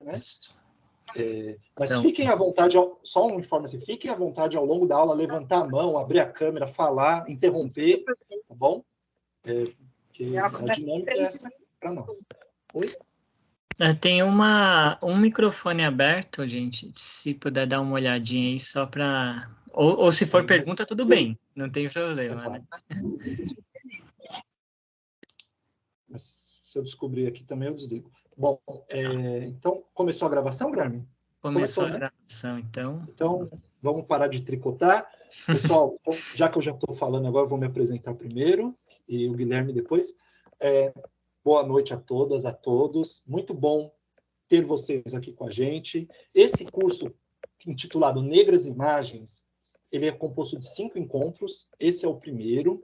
né? Mas fiquem à vontade, só um informe assim, fiquem à vontade ao longo da aula, levantar a mão, abrir a câmera, falar, interromper, tá bom? Que a dinâmica é essa para nós. Oi? Tem um microfone aberto, gente, se puder dar uma olhadinha aí só para... Ou se for pergunta, tudo bem, não tem problema, né? Mas se eu descobrir aqui também, eu desligo. Bom, então, começou a gravação, Guilherme? Começou a gravação, então. Então, vamos parar de tricotar. Pessoal, já que eu já estou falando agora, eu vou me apresentar primeiro, e o Guilherme depois. Boa noite a todas, a todos. Muito bom ter vocês aqui com a gente. Esse curso, intitulado Negras Imagens, ele é composto de 5 encontros. Esse é o primeiro.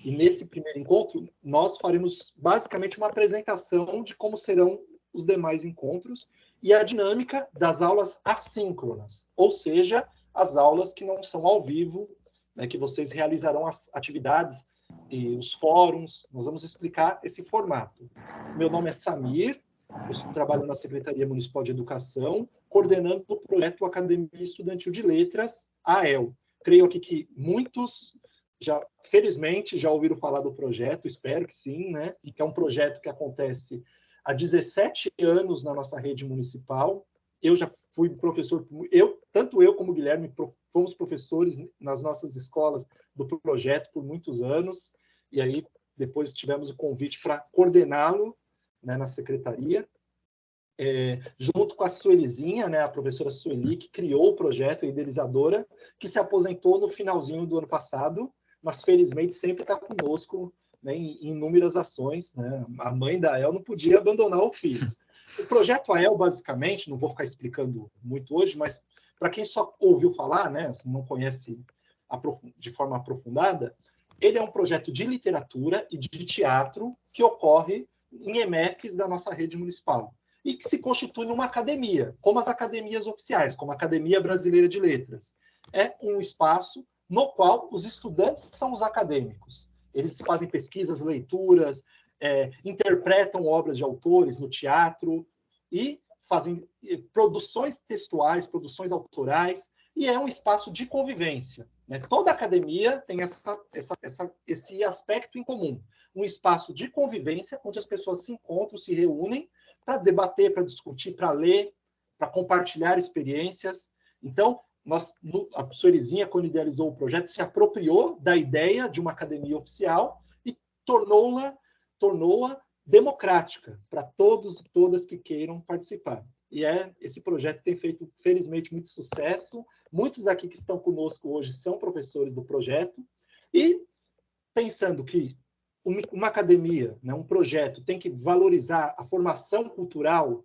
E nesse primeiro encontro, nós faremos basicamente uma apresentação de como serão os demais encontros e a dinâmica das aulas assíncronas, ou seja, as aulas que não são ao vivo, né, que vocês realizarão as atividades e os fóruns. Nós vamos explicar esse formato. Meu nome é Samir, eu trabalho na Secretaria Municipal de Educação, coordenando o projeto Academia Estudantil de Letras, AEL. Creio aqui que muitos felizmente, já ouviram falar do projeto, espero que sim, né? E que é um projeto que acontece há 17 anos na nossa rede municipal. Eu já fui professor, tanto eu como o Guilherme fomos professores nas nossas escolas do projeto por muitos anos, e aí depois tivemos o convite para coordená-lo, né, na secretaria, junto com a Suelizinha, né, a professora Sueli, que criou o projeto, a idealizadora, que se aposentou no finalzinho do ano passado, mas felizmente sempre está conosco, né, em inúmeras ações, né? A mãe da AEL não podia abandonar o filho. O projeto AEL, basicamente, não vou ficar explicando muito hoje, mas para quem só ouviu falar, né, assim, não conhece de forma aprofundada, ele é um projeto de literatura e de teatro que ocorre em EMEFs da nossa rede municipal e que se constitui numa academia, como as academias oficiais, como a Academia Brasileira de Letras. É um espaço no qual os estudantes são os acadêmicos. Eles fazem pesquisas, leituras, interpretam obras de autores no teatro e fazem produções textuais, produções autorais, e é um espaço de convivência, né? Toda academia tem esse aspecto em comum, um espaço de convivência onde as pessoas se encontram, se reúnem para debater, para discutir, para ler, para compartilhar experiências. Então, a Suelizinha, quando idealizou o projeto, se apropriou da ideia de uma academia oficial e tornou-a democrática para todos e todas que queiram participar. E esse projeto tem feito, felizmente, muito sucesso. Muitos aqui que estão conosco hoje são professores do projeto. E pensando que uma academia, né, um projeto, tem que valorizar a formação cultural,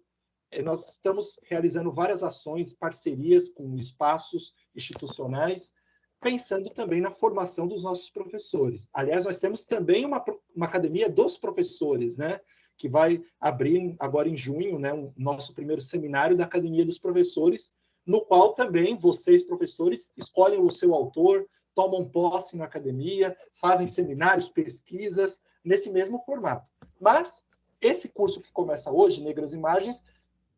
nós estamos realizando várias ações, parcerias com espaços institucionais, pensando também na formação dos nossos professores. Aliás, nós temos também uma academia dos professores, né, que vai abrir agora em junho, né, o nosso primeiro seminário da Academia dos Professores, no qual também vocês, professores, escolhem o seu autor, tomam posse na academia, fazem seminários, pesquisas, nesse mesmo formato. Mas esse curso que começa hoje, Negras Imagens,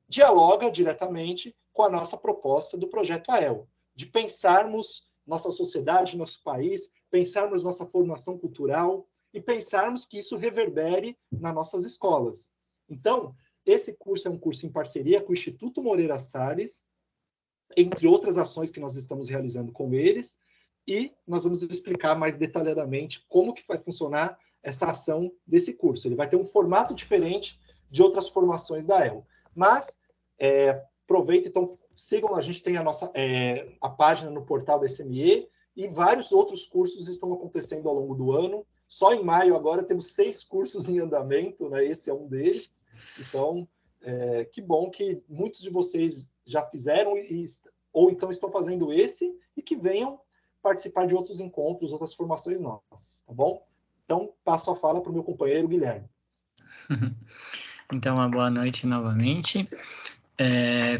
dialoga diretamente com a nossa proposta do projeto AEL, de pensarmos nossa sociedade, nosso país, pensarmos nossa formação cultural e pensarmos que isso reverbere nas nossas escolas. Então, esse curso é um curso em parceria com o Instituto Moreira Salles, entre outras ações que nós estamos realizando com eles, e nós vamos explicar mais detalhadamente como que vai funcionar essa ação desse curso. Ele vai ter um formato diferente de outras formações da AEL. Mas aproveita, então, sigam, a gente tem a página no portal da SME e vários outros cursos estão acontecendo ao longo do ano. Só em maio agora temos 6 cursos em andamento, né? Esse é um deles. Então, que bom que muitos de vocês já fizeram ou então estão fazendo esse e que venham participar de outros encontros, outras formações nossas, tá bom? Então, passo a fala para o meu companheiro Guilherme. Então, uma boa noite novamente.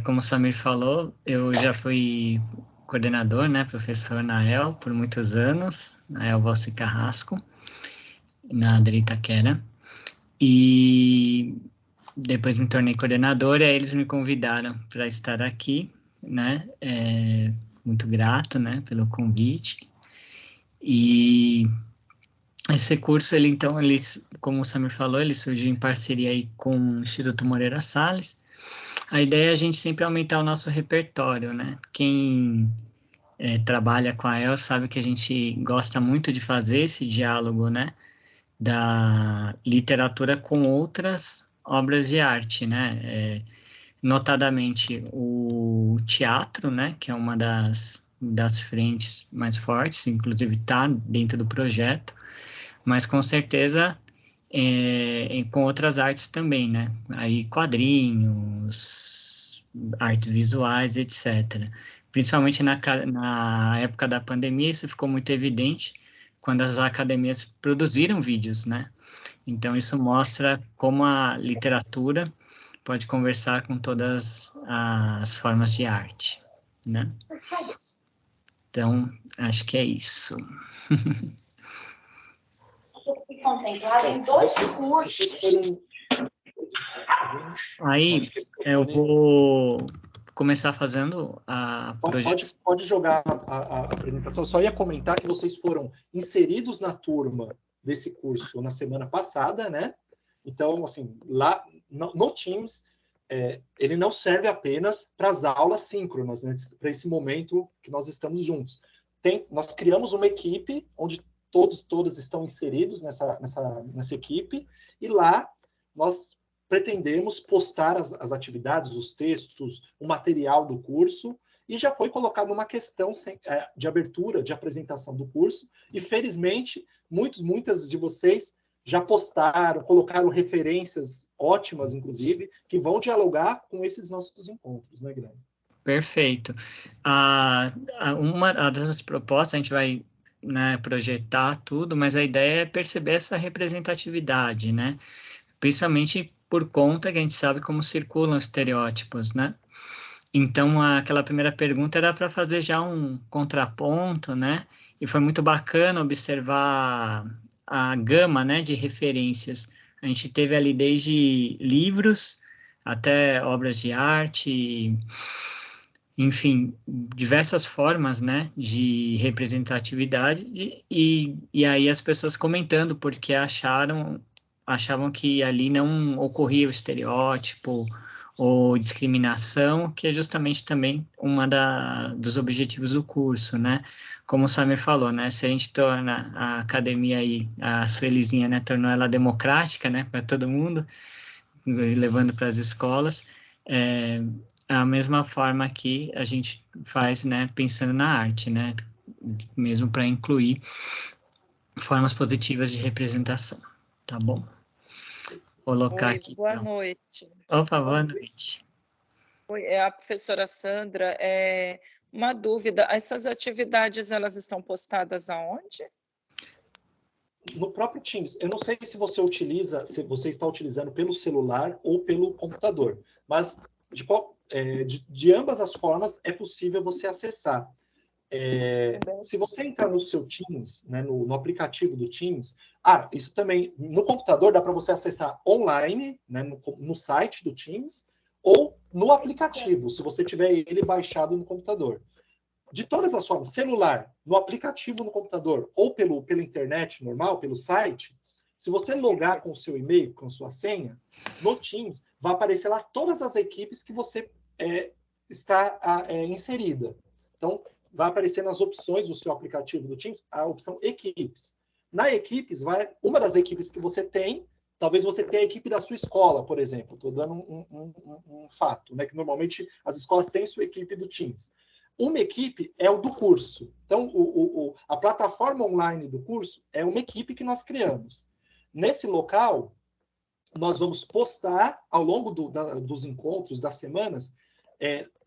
Como o Samir falou, eu já fui coordenador, né, professor na AEL por muitos anos, na AEL Valci Carrasco, na Adri Itaquera. E depois me tornei coordenador, e aí eles me convidaram para estar aqui, né? Muito grato, né, pelo convite. E esse curso, então, como o Samir falou, ele surgiu em parceria aí com o Instituto Moreira Salles. A ideia é a gente sempre aumentar o nosso repertório, né? Quem trabalha com a EL sabe que a gente gosta muito de fazer esse diálogo, né? Da literatura com outras obras de arte, né? Notadamente o teatro, né? Que é uma das frentes mais fortes, inclusive está dentro do projeto, mas com certeza com outras artes também, né? Aí quadrinhos, artes visuais, etc. Principalmente na época da pandemia, isso ficou muito evidente quando as academias produziram vídeos, né? Então, isso mostra como a literatura pode conversar com todas as formas de arte, né? Então, acho que é isso. Contemplado em 2 cursos. Aí, eu vou começar fazendo a projeção. Pode jogar a apresentação. Eu só ia comentar que vocês foram inseridos na turma desse curso na semana passada, né? Então, assim, lá no Teams, ele não serve apenas para as aulas síncronas, né? Para esse momento que nós estamos juntos. Nós criamos uma equipe onde todos estão inseridos nessa equipe, e lá nós pretendemos postar as atividades, os textos, o material do curso, e já foi colocado uma questão de abertura, de apresentação do curso, e felizmente, muitas de vocês já postaram, colocaram referências ótimas, inclusive, que vão dialogar com esses nossos encontros, né, Guilherme? Perfeito. Uma das propostas, a gente vai, né, projetar tudo, mas a ideia é perceber essa representatividade, né? Principalmente por conta que a gente sabe como circulam os estereótipos, né? Então, aquela primeira pergunta era para fazer já um contraponto, né? E foi muito bacana observar a gama, né, de referências. A gente teve ali desde livros até obras de arte, enfim, diversas formas, né, de representatividade, e aí as pessoas comentando porque achavam que ali não ocorria o estereótipo ou discriminação, que é justamente também dos objetivos do curso, né? Como o Samir falou, né? Se a gente torna a academia aí, a Suelizinha, né, tornou ela democrática, né, para todo mundo, levando para as escolas, a mesma forma que a gente faz, né, pensando na arte, né, mesmo para incluir formas positivas de representação, tá bom? Vou colocar Oi, aqui. boa então. noite. Opa, boa noite. Oi, é a professora Sandra. Uma dúvida, essas atividades, elas estão postadas aonde? No próprio Teams. Eu não sei se você está utilizando pelo celular ou pelo computador, mas de ambas as formas é possível você acessar. Se você entrar no seu Teams, né, no aplicativo do Teams, isso também, no computador dá para você acessar online, né, no site do Teams, ou no aplicativo, se você tiver ele baixado no computador. De todas as formas, celular, no aplicativo no computador, ou pela internet normal, pelo site, se você logar com o seu e-mail, com a sua senha, no Teams, vai aparecer lá todas as equipes que você está inserida. Então, vai aparecer nas opções do seu aplicativo do Teams a opção Equipes. Na Equipes, uma das equipes que você tem, talvez você tenha a equipe da sua escola, por exemplo. Estou dando um fato, né? Que normalmente as escolas têm sua equipe do Teams. Uma equipe é o do curso. Então, a plataforma online do curso é uma equipe que nós criamos. Nesse local, nós vamos postar, ao longo dos encontros, das semanas,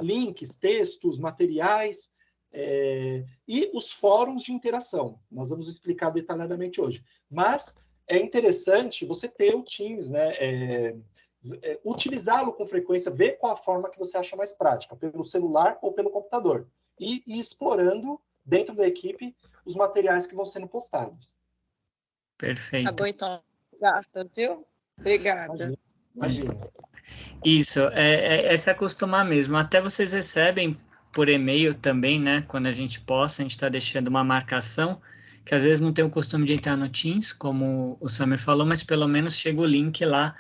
links, textos, materiais e os fóruns de interação. Nós vamos explicar detalhadamente hoje. Mas é interessante você ter o Teams, né? Utilizá-lo com frequência, ver qual a forma que você acha mais prática, pelo celular ou pelo computador. E explorando, dentro da equipe, os materiais que vão sendo postados. Perfeito. Tá bom, então. Obrigada, viu? Obrigada. Imagina. Imagina. Isso, é se acostumar mesmo. Até vocês recebem por e-mail também, né? Quando a gente posta, a gente está deixando uma marcação, que às vezes não tem o costume de entrar no Teams, como o Samir falou, mas pelo menos chega o link lá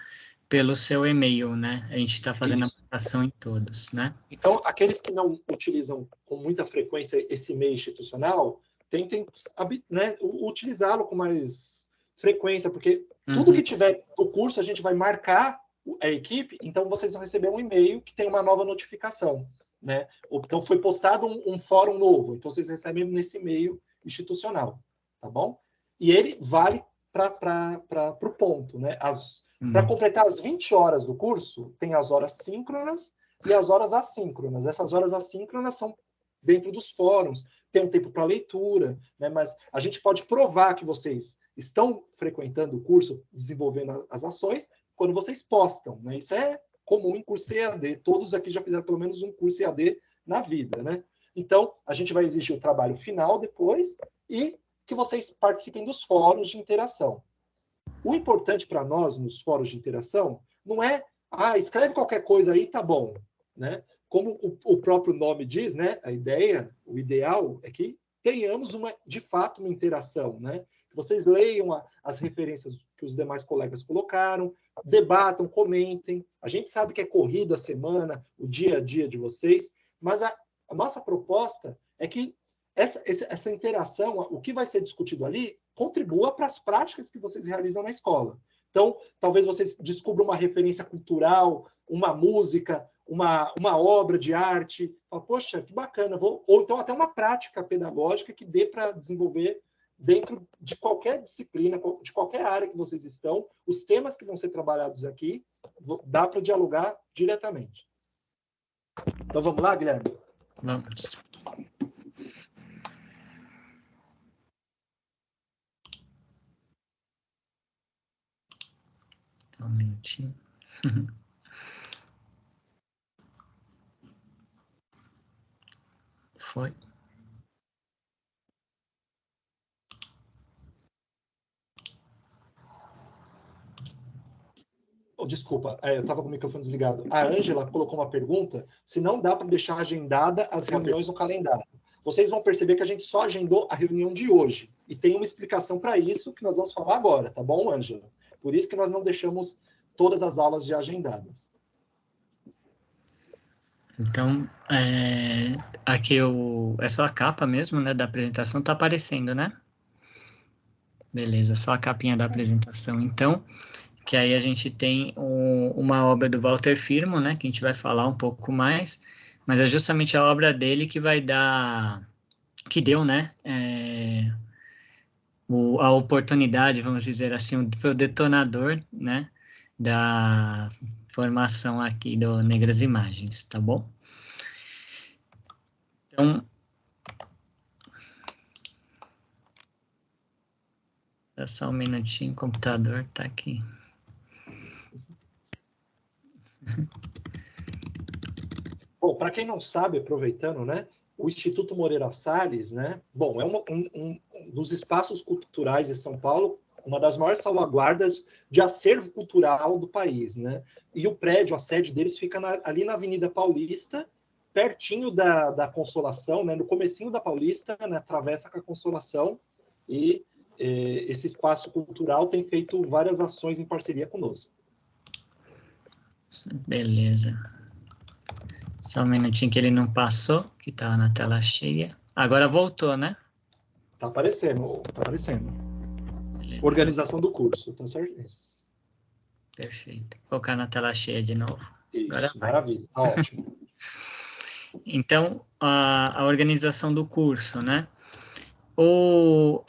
pelo seu e-mail, né? A gente está fazendo Isso. a marcação em todos, né? Então, aqueles que não utilizam com muita frequência esse meio institucional, tentem, né, utilizá-lo com mais frequência, porque tudo que tiver no curso a gente vai marcar a equipe, então vocês vão receber um e-mail que tem uma nova notificação, né? Então foi postado um fórum novo, então vocês recebem nesse e-mail institucional, tá bom? E ele vale para o ponto, né? Para completar as 20 horas do curso, tem as horas síncronas e as horas assíncronas. Essas horas assíncronas são dentro dos fóruns, tem um tempo para leitura, né? Mas a gente pode provar que vocês estão frequentando o curso, desenvolvendo as ações, quando vocês postam, né? Isso é comum em curso EAD. Todos aqui já fizeram pelo menos um curso EAD na vida, né? Então, a gente vai exigir o trabalho final depois e que vocês participem dos fóruns de interação. O importante para nós, nos fóruns de interação, não é, escreve qualquer coisa aí, tá bom, né? Como o próprio nome diz, né? A ideia, o ideal é que tenhamos de fato uma interação, né? Que vocês leiam as referências que os demais colegas colocaram, debatam, comentem. A gente sabe que é corrida a semana, o dia a dia de vocês, mas a nossa proposta é que essa interação, o que vai ser discutido ali, contribua para as práticas que vocês realizam na escola. Então, talvez vocês descubram uma referência cultural, uma música, uma obra de arte. Fala, poxa, que bacana. Ou então até uma prática pedagógica que dê para desenvolver dentro de qualquer disciplina, de qualquer área que vocês estão. Os temas que vão ser trabalhados aqui, dá para dialogar diretamente. Então, vamos lá, Guilherme? Vamos. Um minutinho. Foi. Desculpa, eu estava com o microfone desligado. A Ângela colocou uma pergunta, se não dá para deixar agendada as reuniões no calendário. Vocês vão perceber que a gente só agendou a reunião de hoje. E tem uma explicação para isso que nós vamos falar agora, tá bom, Ângela? Por isso que nós não deixamos todas as aulas já agendadas. Então, aqui essa capa mesmo, né, da apresentação está aparecendo, né? Beleza, só a capinha da apresentação, então, que aí a gente tem uma obra do Walter Firmo, né, que a gente vai falar um pouco mais, mas é justamente a obra dele que vai dar, que deu, né, a oportunidade, vamos dizer assim, foi o detonador, né, da formação aqui do Negras Imagens, tá bom? Então, só um minutinho, o computador tá aqui. Bom, para quem não sabe, aproveitando, né, o Instituto Moreira Salles, né, bom, é um dos espaços culturais de São Paulo, uma das maiores salvaguardas de acervo cultural do país, né? E o prédio, a sede deles, fica ali na Avenida Paulista, pertinho da Consolação, né, no comecinho da Paulista, né, atravessa com a Consolação, e esse espaço cultural tem feito várias ações em parceria conosco. Beleza. Só um minutinho que ele não passou, que estava na tela cheia. Agora voltou, né? Tá aparecendo, tá aparecendo. Beleza. Organização do curso, tá certo? Isso. Perfeito. Vou colocar na tela cheia de novo. Isso, agora maravilha, tá ótimo. Então, a organização do curso, né?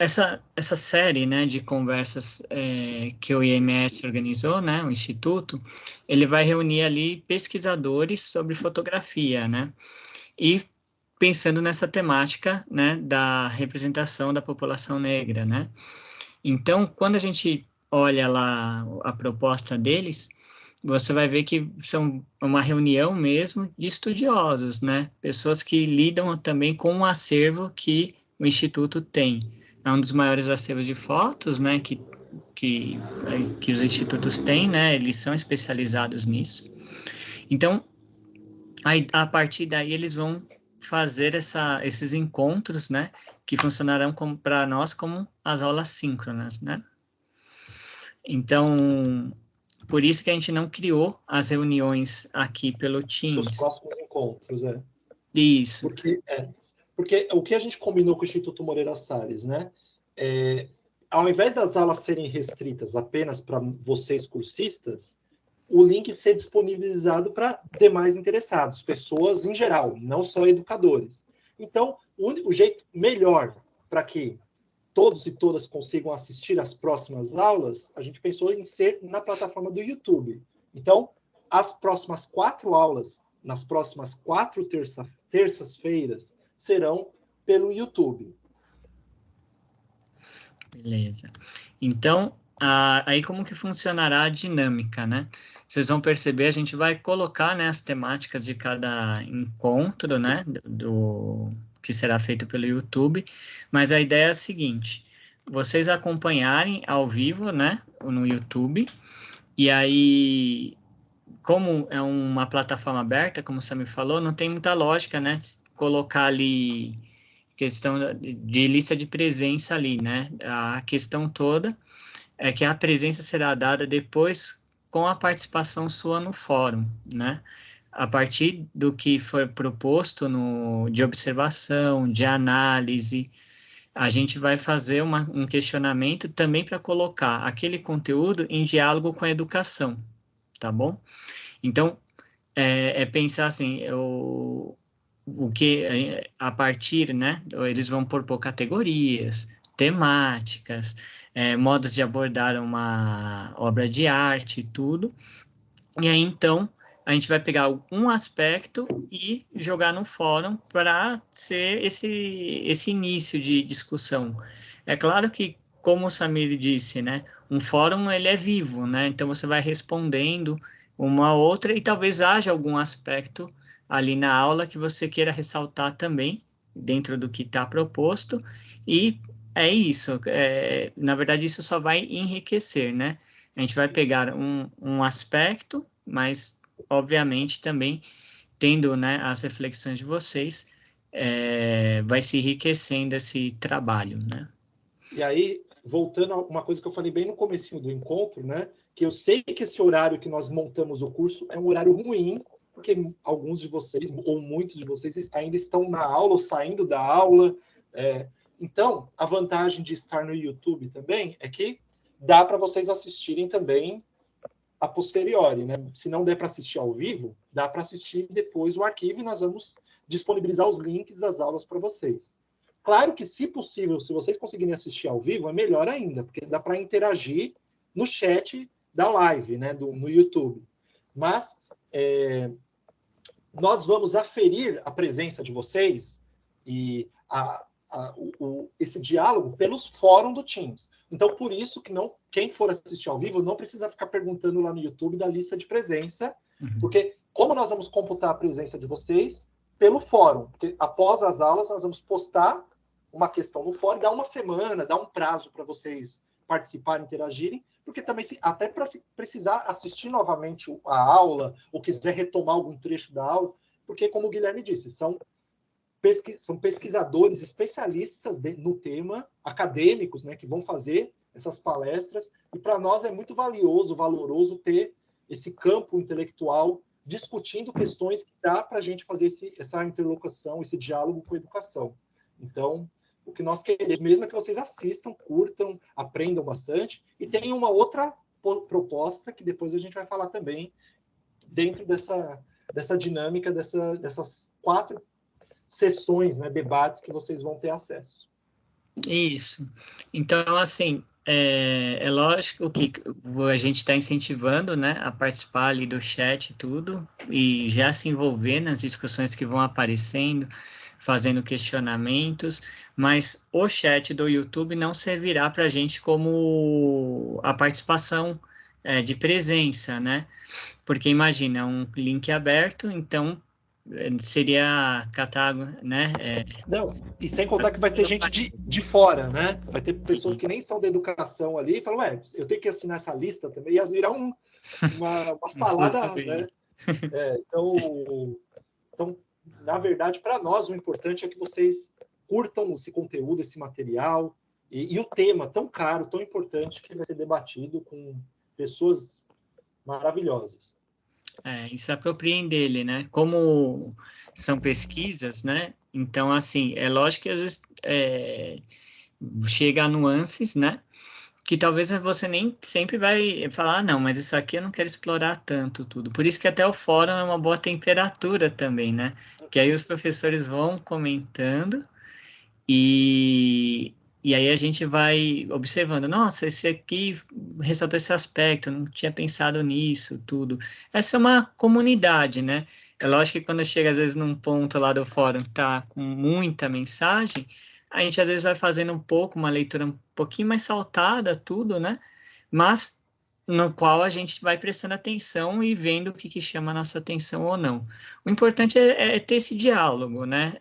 Essa série, né, de conversas que o IMS organizou, né, o Instituto, ele vai reunir ali pesquisadores sobre fotografia, né, e pensando nessa temática, né, da representação da população negra, né. Então, quando a gente olha lá a proposta deles, você vai ver que são uma reunião mesmo de estudiosos, né, pessoas que lidam também com um acervo que o Instituto tem. É um dos maiores acervos de fotos, né, que que os institutos têm, né? Eles são especializados nisso. Então, aí, a partir daí, eles vão fazer esses encontros, né? Que funcionarão para nós como as aulas síncronas, né? Então, por isso que a gente não criou as reuniões aqui pelo Os Teams. próximos encontros, Isso. Porque o que a gente combinou com o Instituto Moreira Salles, né? Ao invés das aulas serem restritas apenas para vocês cursistas, o link ser disponibilizado para demais interessados, pessoas em geral, não só educadores. Então, o jeito melhor para que todos e todas consigam assistir às próximas aulas, a gente pensou em ser na plataforma do YouTube. Então, as próximas 4 aulas, nas próximas 4 terças-feiras, serão pelo YouTube. Beleza. Então, aí como que funcionará a dinâmica, né? Vocês vão perceber, a gente vai colocar, né, as temáticas de cada encontro, né, que será feito pelo YouTube, mas a ideia é a seguinte: vocês acompanharem ao vivo, né, no YouTube, e aí, como é uma plataforma aberta, como o Samir falou, não tem muita lógica, né, colocar ali questão de lista de presença ali, né? A questão toda é que a presença será dada depois com a participação sua no fórum, né? A partir do que foi proposto de observação, de análise, a gente vai fazer um questionamento também para colocar aquele conteúdo em diálogo com a educação, tá bom? Então, pensar assim, o que a partir, né, eles vão propor categorias, temáticas, modos de abordar uma obra de arte, tudo, e aí então a gente vai pegar um aspecto e jogar no fórum para ser esse início de discussão. É claro que, como o Samir disse, né, um fórum ele é vivo, né, então você vai respondendo uma outra e talvez haja algum aspecto ali na aula que você queira ressaltar também, dentro do que está proposto, e é isso, na verdade isso só vai enriquecer, né? A gente vai pegar um aspecto, mas, obviamente, também, tendo, né, as reflexões de vocês, vai se enriquecendo esse trabalho, né? E aí, voltando a uma coisa que eu falei bem no comecinho do encontro, né? Que eu sei que esse horário que nós montamos o curso é um horário ruim, porque alguns de vocês, ou muitos de vocês, ainda estão na aula ou saindo da aula. Então, a vantagem de estar no YouTube também é que dá para vocês assistirem também a posteriori, né? Se não der para assistir ao vivo, dá para assistir depois o arquivo e nós vamos disponibilizar os links das aulas para vocês. Claro que, se possível, se vocês conseguirem assistir ao vivo, é melhor ainda, porque dá para interagir no chat da live, né, no YouTube. Mas nós vamos aferir a presença de vocês e esse diálogo pelos fóruns do Teams. Então, por isso que quem for assistir ao vivo não precisa ficar perguntando lá no YouTube da lista de presença, porque como nós vamos computar a presença de vocês pelo fórum, porque após as aulas nós vamos postar uma questão no fórum, dá uma semana, dá um prazo para vocês participarem, interagirem, porque também, até para precisar assistir novamente a aula, ou quiser retomar algum trecho da aula, porque, como o Guilherme disse, são pesquisadores especialistas no tema, acadêmicos, né, que vão fazer essas palestras, e para nós é muito valoroso ter esse campo intelectual discutindo questões que dá para a gente fazer essa interlocução, esse diálogo com a educação. Então, o que nós queremos mesmo é que vocês assistam, curtam, aprendam bastante, e tem uma outra proposta que depois a gente vai falar também, dentro dessa dinâmica, dessas 4 sessões, né, debates que vocês vão ter acesso. Isso. Então, assim, é lógico que a gente está incentivando, né, a participar ali do chat e tudo, e já se envolver nas discussões que vão aparecendo, fazendo questionamentos, mas o chat do YouTube não servirá para a gente como a participação de presença, né? Porque imagina, um link aberto, então seria catálogo, né? Não, e sem contar que vai ter gente de fora, né? Vai ter pessoas que nem são da educação ali e falam, eu tenho que assinar essa lista também, ia virar uma salada, né? Então, na verdade, para nós, o importante é que vocês curtam esse conteúdo, esse material, e o tema tão caro, tão importante, que vai ser debatido com pessoas maravilhosas. E se apropriem dele, né? Como são pesquisas, né? Então, assim, é lógico que às vezes chega a nuances, né? Que talvez você nem sempre vai falar, não, mas isso aqui eu não quero explorar tanto tudo. Por isso que até o fórum é uma boa temperatura também, né? Que aí os professores vão comentando e aí a gente vai observando, nossa, esse aqui ressaltou esse aspecto, não tinha pensado nisso, tudo. Essa é uma comunidade, né? É lógico que quando chega, às vezes, num ponto lá do fórum, tá com muita mensagem, a gente, às vezes, vai fazendo um pouco, uma leitura um pouquinho mais saltada, tudo, né? Mas no qual a gente vai prestando atenção e vendo o que chama a nossa atenção ou não. O importante é ter esse diálogo, né?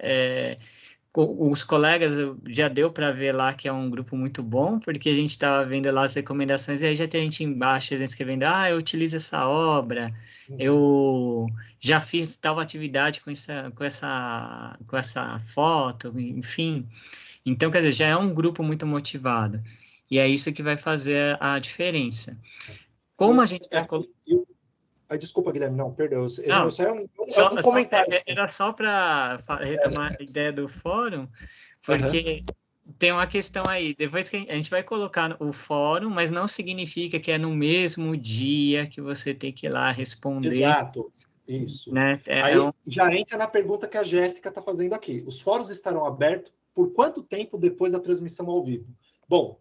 Os colegas, já deu para ver lá que é um grupo muito bom, porque a gente estava vendo lá as recomendações e aí já tem gente embaixo escrevendo, eu utilizo essa obra, eu já fiz tal atividade com essa foto, enfim. Então, quer dizer, já é um grupo muito motivado. E é isso que vai fazer a diferença. Como a gente vai... Desculpa, Guilherme, não, perdão. Não, isso é um comentário. Era só para retomar a ideia do fórum, porque tem uma questão aí. Depois que a gente vai colocar o fórum, mas não significa que é no mesmo dia que você tem que ir lá responder. Exato, isso. Né? Já entra na pergunta que a Jéssica está fazendo aqui. Os fóruns estarão abertos por quanto tempo depois da transmissão ao vivo? Bom,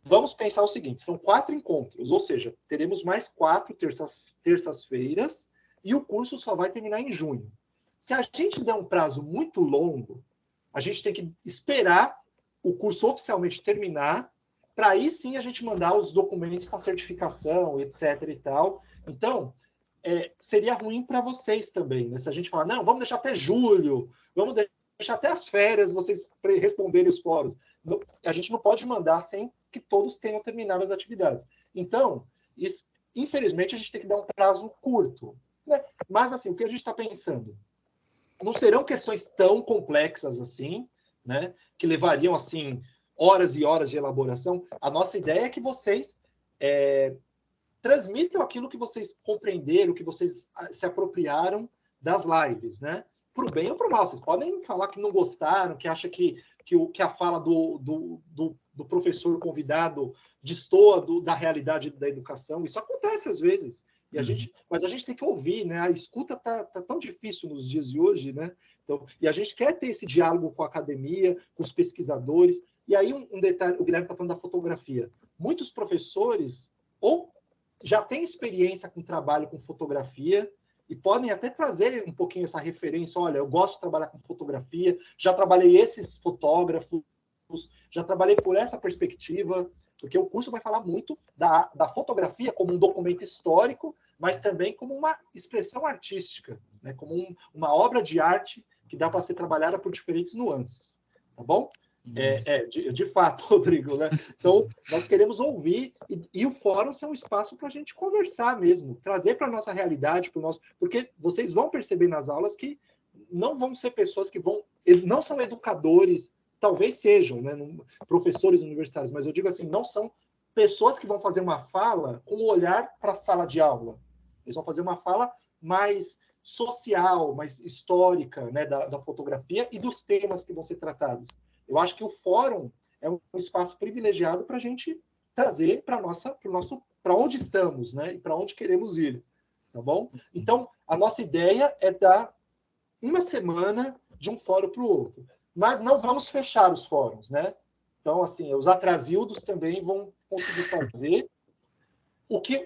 vamos pensar o seguinte, são 4 encontros, ou seja, teremos mais 4 terças-feiras e o curso só vai terminar em junho. Se a gente der um prazo muito longo, a gente tem que esperar o curso oficialmente terminar, para aí sim a gente mandar os documentos para certificação, etc. e tal. Então, seria ruim para vocês também, né? Se a gente falar, não, vamos deixar até julho, vamos deixar até as férias vocês responderem os fóruns. A gente não pode mandar sem que todos tenham terminado as atividades. Então, infelizmente, a gente tem que dar um prazo curto. Né? Mas, assim, o que a gente está pensando? Não serão questões tão complexas assim, né? Que levariam, assim, horas e horas de elaboração. A nossa ideia é que vocês transmitam aquilo que vocês compreenderam, que vocês se apropriaram das lives, né? Para o bem ou para o mal. Vocês podem falar que não gostaram, que acham que a fala do professor convidado destoa da realidade da educação. Isso acontece às vezes. Mas a gente tem que ouvir, né? A escuta tá tão difícil nos dias de hoje, né? Então, e a gente quer ter esse diálogo com a academia, com os pesquisadores. E aí um detalhe, o Guilherme está falando da fotografia. Muitos professores ou já têm experiência com trabalho com fotografia e podem até trazer um pouquinho essa referência. Olha, eu gosto de trabalhar com fotografia, já trabalhei esses fotógrafos, já trabalhei por essa perspectiva, porque o curso vai falar muito da fotografia como um documento histórico, mas também como uma expressão artística, né? Como uma obra de arte que dá para ser trabalhada por diferentes nuances, tá bom? De fato, Rodrigo, né? Então, nós queremos ouvir e o fórum é um espaço para a gente conversar mesmo, trazer para a nossa realidade, porque vocês vão perceber nas aulas que não vão ser pessoas que não são educadores, talvez sejam, né, professores universitários, mas eu digo assim, não são pessoas que vão fazer uma fala com o olhar para a sala de aula. Eles vão fazer uma fala mais social, mais histórica, né, da fotografia e dos temas que vão ser tratados. Eu acho que o fórum é um espaço privilegiado para a gente trazer para onde estamos, né, e para onde queremos ir, tá bom? Então, a nossa ideia é dar uma semana de um fórum para o outro, mas não vamos fechar os fóruns, né? Então, assim, os atrasildos também vão conseguir fazer.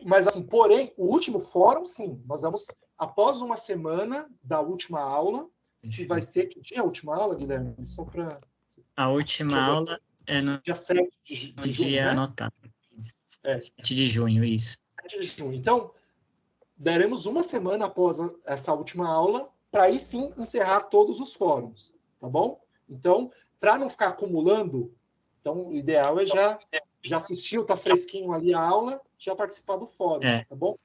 Mas, assim, porém, o último fórum, sim, nós vamos, após uma semana da última aula, que vai ser... Que dia é a última aula, Guilherme? Só para... A última aula é no dia 7 de junho, dia né? anotado. 7 de junho, isso. 7 de junho. Então, daremos uma semana após essa última aula para aí sim encerrar todos os fóruns, tá bom? Então, para não ficar acumulando, então o ideal é já assistiu, tá fresquinho ali a aula, já participar do fórum, tá bom?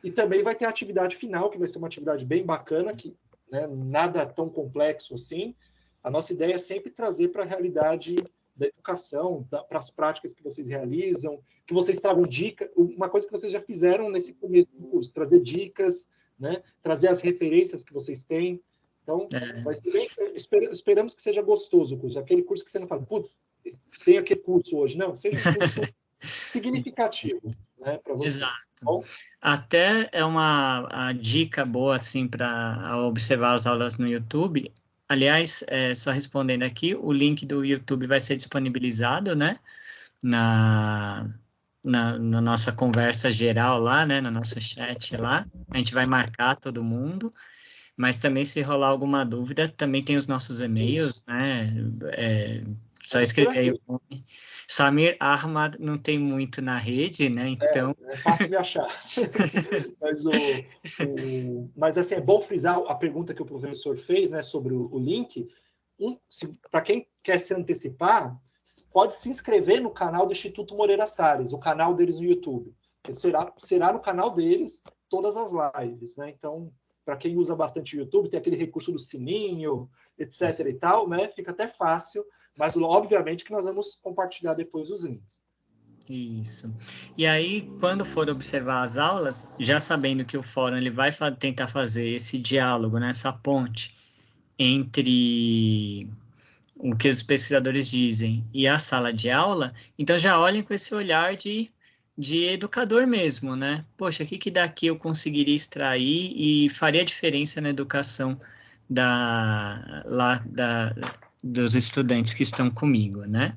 E também vai ter a atividade final, que vai ser uma atividade bem bacana, que, né, nada tão complexo assim. A nossa ideia é sempre trazer para a realidade da educação, para as práticas que vocês realizam, que vocês tragam dicas, uma coisa que vocês já fizeram nesse começo do curso, trazer dicas, né, trazer as referências que vocês têm. Então, vai ser bem, esperamos que seja gostoso o curso. Aquele curso que você não fala, putz, tem aquele curso hoje. Não, seja um curso significativo, né, para vocês. Exato. Bom? Até é uma dica boa, assim, para observar as aulas no YouTube. Aliás, só respondendo aqui, o link do YouTube vai ser disponibilizado, né, na nossa conversa geral lá, né, no nosso chat lá. A gente vai marcar todo mundo, mas também se rolar alguma dúvida, também tem os nossos e-mails, né, só escrever aí o nome. Samir Ahmad não tem muito na rede, né, então... É fácil me achar. Mas assim, é bom frisar a pergunta que o professor fez, né, sobre o link. Para quem quer se antecipar, pode se inscrever no canal do Instituto Moreira Salles, o canal deles no YouTube. Será no canal deles todas as lives, né? Então, para quem usa bastante o YouTube, tem aquele recurso do sininho, etc. e tal, né? Fica até fácil, mas obviamente que nós vamos compartilhar depois os links. Isso. E aí, quando for observar as aulas, já sabendo que o fórum ele vai tentar fazer esse diálogo, né, essa ponte entre o que os pesquisadores dizem e a sala de aula, então já olhem com esse olhar de educador mesmo, né? Poxa, o que daqui eu conseguiria extrair e faria diferença na educação dos estudantes que estão comigo, né?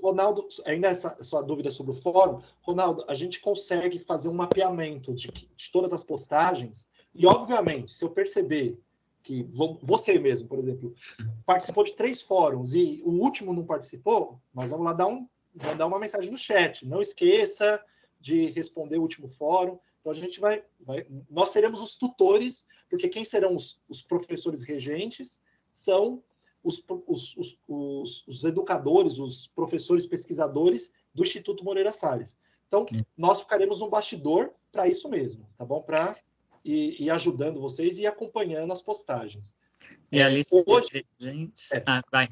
Ronaldo, ainda essa sua dúvida sobre o fórum, Ronaldo, a gente consegue fazer um mapeamento de todas as postagens e, obviamente, se eu perceber que você mesmo, por exemplo, participou de 3 fóruns e o último não participou, nós vamos lá mandar uma mensagem no chat. Não esqueça de responder o último fórum. Então, a gente nós seremos os tutores, porque quem serão os professores regentes são os educadores, os professores pesquisadores do Instituto Moreira Salles. Então, nós ficaremos no bastidor para isso mesmo, tá bom? Para ir ajudando vocês e acompanhando as postagens. E a lista de presentes... vai.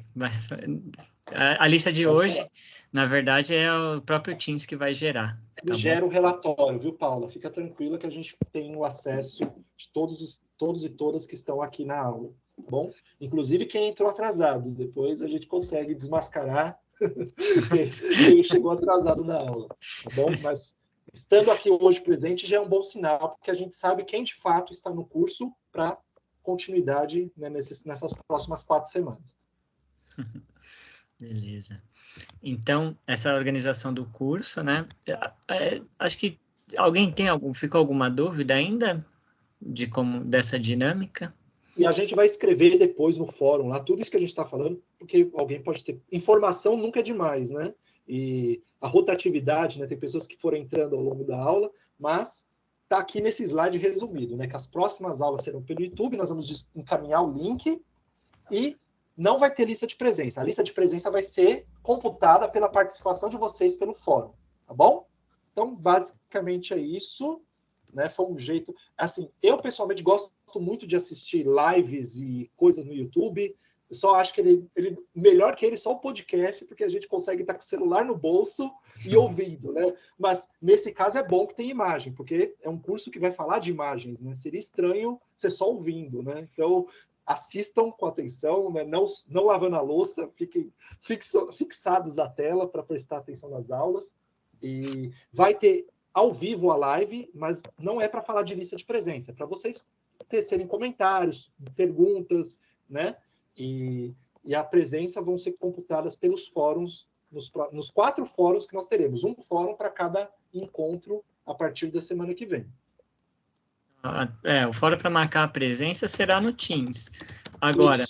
A lista de hoje, na verdade, é o próprio Teams que vai gerar. Ele gera o relatório, viu, Paula? Fica tranquila que a gente tem o acesso de todos e todas que estão aqui na aula. Bom, inclusive quem entrou atrasado, depois a gente consegue desmascarar quem chegou atrasado na aula, tá bom? Mas estando aqui hoje presente já é um bom sinal, porque a gente sabe quem de fato está no curso para continuidade, né, nessas próximas 4 semanas. Beleza. Então, essa organização do curso, né? Acho que ficou alguma dúvida ainda dessa dinâmica? E a gente vai escrever depois no fórum lá, tudo isso que a gente está falando, porque alguém pode ter... Informação nunca é demais, né? E a rotatividade, né? Tem pessoas que foram entrando ao longo da aula, mas está aqui nesse slide resumido, né? Que as próximas aulas serão pelo YouTube, nós vamos encaminhar o link e não vai ter lista de presença. A lista de presença vai ser computada pela participação de vocês pelo fórum, tá bom? Então, basicamente é isso, né? Foi um jeito... Assim, eu pessoalmente gosto muito de assistir lives e coisas no YouTube. Eu só acho que ele melhor que ele só o podcast, porque a gente consegue estar com o celular no bolso e ouvindo, né? Mas nesse caso é bom que tem imagem, porque é um curso que vai falar de imagens, né? Seria estranho ser só ouvindo, né? Então, assistam com atenção, né? Não lavando a louça, fiquem fixados na tela para prestar atenção nas aulas. E vai ter ao vivo a live, mas não é para falar de lista de presença, é para vocês tecerem comentários, perguntas, né? E a presença vão ser computadas pelos fóruns, nos 4 fóruns que nós teremos, um fórum para cada encontro a partir da semana que vem. O fórum para marcar a presença será no Teams. Agora,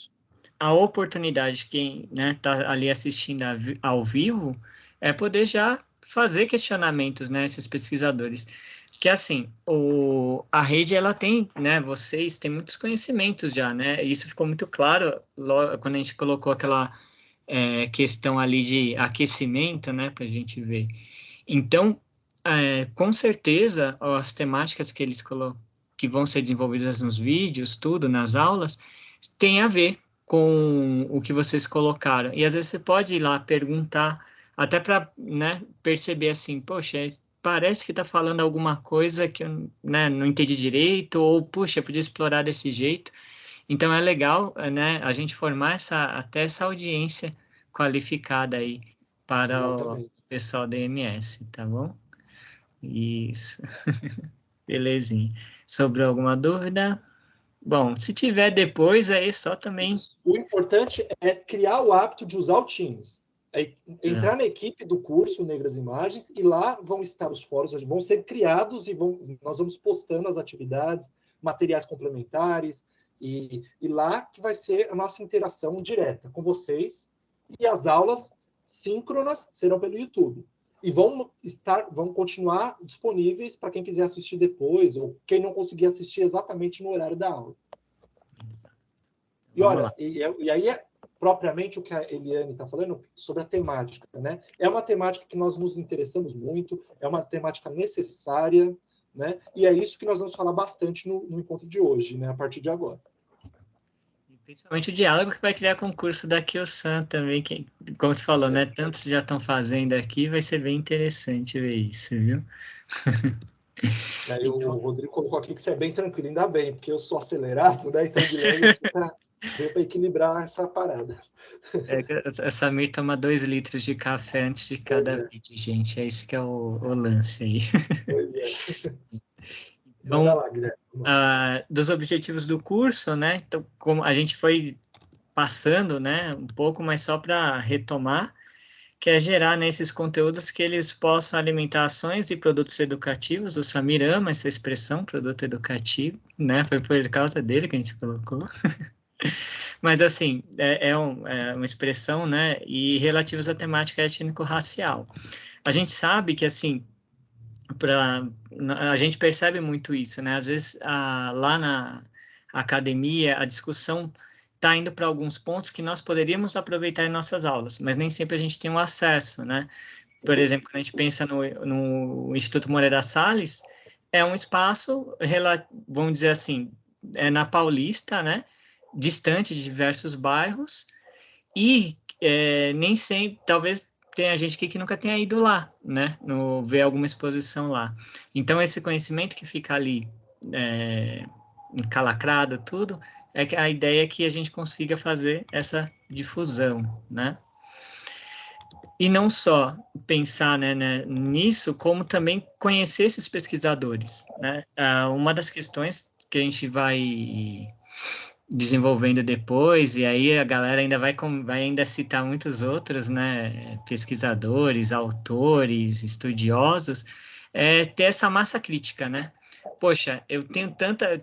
a oportunidade de quem está ali assistindo ao vivo é poder já fazer questionamentos, né, esses pesquisadores. que assim, a rede, ela tem, né, vocês têm muitos conhecimentos já, né, isso ficou muito claro quando a gente colocou aquela questão ali de aquecimento, né, para a gente ver. Então, com certeza, as temáticas que eles que vão ser desenvolvidas nos vídeos, tudo, nas aulas, tem a ver com o que vocês colocaram. E às vezes você pode ir lá perguntar, até para, né, perceber assim, poxa, parece que está falando alguma coisa que eu, né, não entendi direito, ou, puxa, podia explorar desse jeito. Então, é legal, né, a gente formar até essa audiência qualificada aí para o Exatamente. pessoal da EMS, tá bom? Isso. Belezinha. Sobre alguma dúvida? Bom, se tiver depois, aí só também... O importante é criar o hábito de usar o Teams. É entrar Exato. na equipe do curso Negras Imagens e lá vão estar os fóruns, vão ser criados e nós vamos postando as atividades, materiais complementares, e lá que vai ser a nossa interação direta com vocês, e as aulas síncronas serão pelo YouTube. E vão continuar disponíveis para quem quiser assistir depois, ou quem não conseguir assistir exatamente no horário da aula. E olha, e aí é propriamente o que a Eliane está falando sobre a temática, né? É uma temática que nós nos interessamos muito, é uma temática necessária, né? E é isso que nós vamos falar bastante no encontro de hoje, né? A partir de agora. Principalmente o diálogo que vai criar concurso da Kyosan também, que, como você falou, né? Tantos já estão fazendo aqui, vai ser bem interessante ver isso, viu? Aí então, o Rodrigo colocou aqui que você é bem tranquilo, ainda bem, porque eu sou acelerado, né? Então o Guilherme veio para equilibrar essa parada. A Samir toma 2 litros de café antes de cada vídeo, gente. É esse que é o lance aí. Pois é. Então, manda lá, Guilherme. dos objetivos do curso, né? Então, como a gente foi passando, né, um pouco, mas só para retomar, que é gerar nesses conteúdos que eles possam alimentar ações e produtos educativos. O Samir ama essa expressão, produto educativo, né? Foi por causa dele que a gente colocou. Mas, assim, é uma expressão, né? E relativos à temática étnico-racial. A gente sabe que, assim, a gente percebe muito isso, né? Às vezes, lá na academia, a discussão está indo para alguns pontos que nós poderíamos aproveitar em nossas aulas, mas nem sempre a gente tem o acesso, né? Por exemplo, quando a gente pensa no Instituto Moreira Salles, é um espaço, vamos dizer assim, na Paulista, né? Distante de diversos bairros, e nem sempre, talvez tenha gente aqui que nunca tenha ido lá, né? Ver alguma exposição lá. Então, esse conhecimento que fica ali encalacrado, tudo, é que a ideia é que a gente consiga fazer essa difusão, né? E não só pensar, né, nisso, como também conhecer esses pesquisadores, né? Uma das questões que a gente vai desenvolvendo depois, e aí a galera ainda vai ainda citar muitos outros, né, pesquisadores, autores, estudiosos, ter essa massa crítica, né? Poxa, eu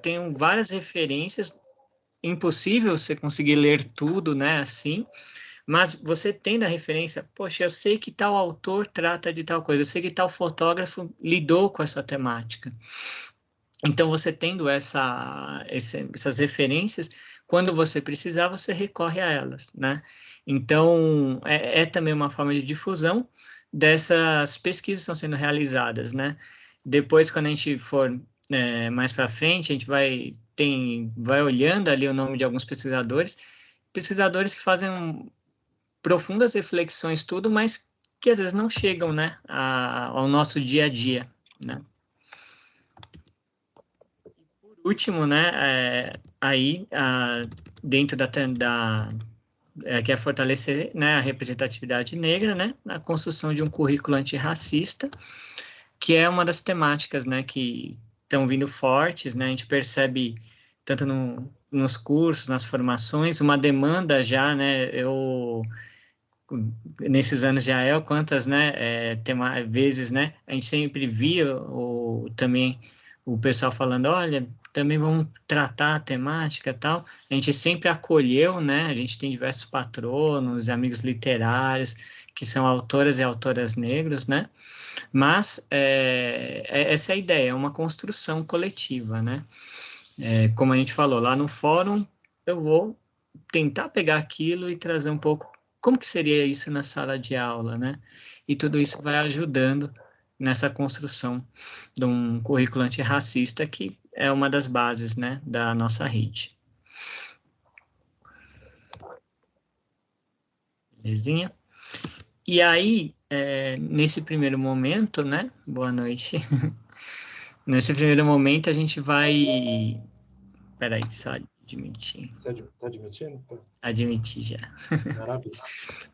tenho várias referências, impossível você conseguir ler tudo, né, assim, mas você tendo a referência, poxa, eu sei que tal autor trata de tal coisa, eu sei que tal fotógrafo lidou com essa temática. Então, você tendo essas referências, quando você precisar, você recorre a elas, né? Então, é também uma forma de difusão dessas pesquisas que estão sendo realizadas, né? Depois, quando a gente for mais para frente, a gente vai olhando ali o nome de alguns pesquisadores que fazem profundas reflexões, tudo, mas que às vezes não chegam, né, ao nosso dia a dia, né? Por último, né, aí dentro que é fortalecer, né, a representatividade negra, né, a construção de um currículo antirracista, que é uma das temáticas, né, que estão vindo fortes, né, a gente percebe tanto nos cursos, nas formações, uma demanda já, né, nesses anos de AEL, quantas, né, vezes, né, a gente sempre via também o pessoal falando, olha, também vamos tratar a temática e tal, a gente sempre acolheu, né, a gente tem diversos patronos, amigos literários, que são autoras e autoras negros, né? Mas essa é a ideia, é uma construção coletiva, né? Como a gente falou, lá no fórum, eu vou tentar pegar aquilo e trazer um pouco como que seria isso na sala de aula, né? E tudo isso vai ajudando nessa construção de um currículo antirracista que é uma das bases, né, da nossa rede. Belezinha? E aí, nesse primeiro momento, né, boa noite, nesse primeiro momento a gente vai, peraí, só admitir. Você está admitindo? Admitir já. Maravilha.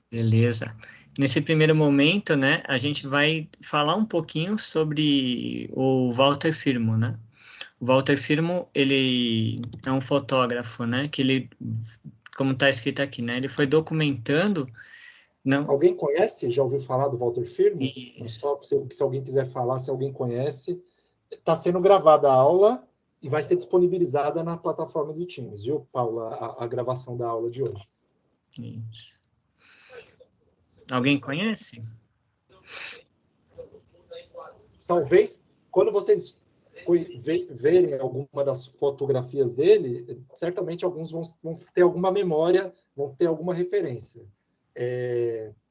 Beleza. Nesse primeiro momento, né, a gente vai falar um pouquinho sobre o Walter Firmo, né? O Walter Firmo, ele é um fotógrafo, né, que ele, como está escrito aqui, né, ele foi documentando... Não. Alguém conhece? Já ouviu falar do Walter Firmo? Isso. Só se alguém quiser falar, se alguém conhece. Está sendo gravada a aula e vai ser disponibilizada na plataforma do Teams, viu, Paula? A gravação da aula de hoje. Isso. Alguém conhece? Talvez, quando vocês verem alguma das fotografias dele, certamente alguns vão ter alguma memória, vão ter alguma referência.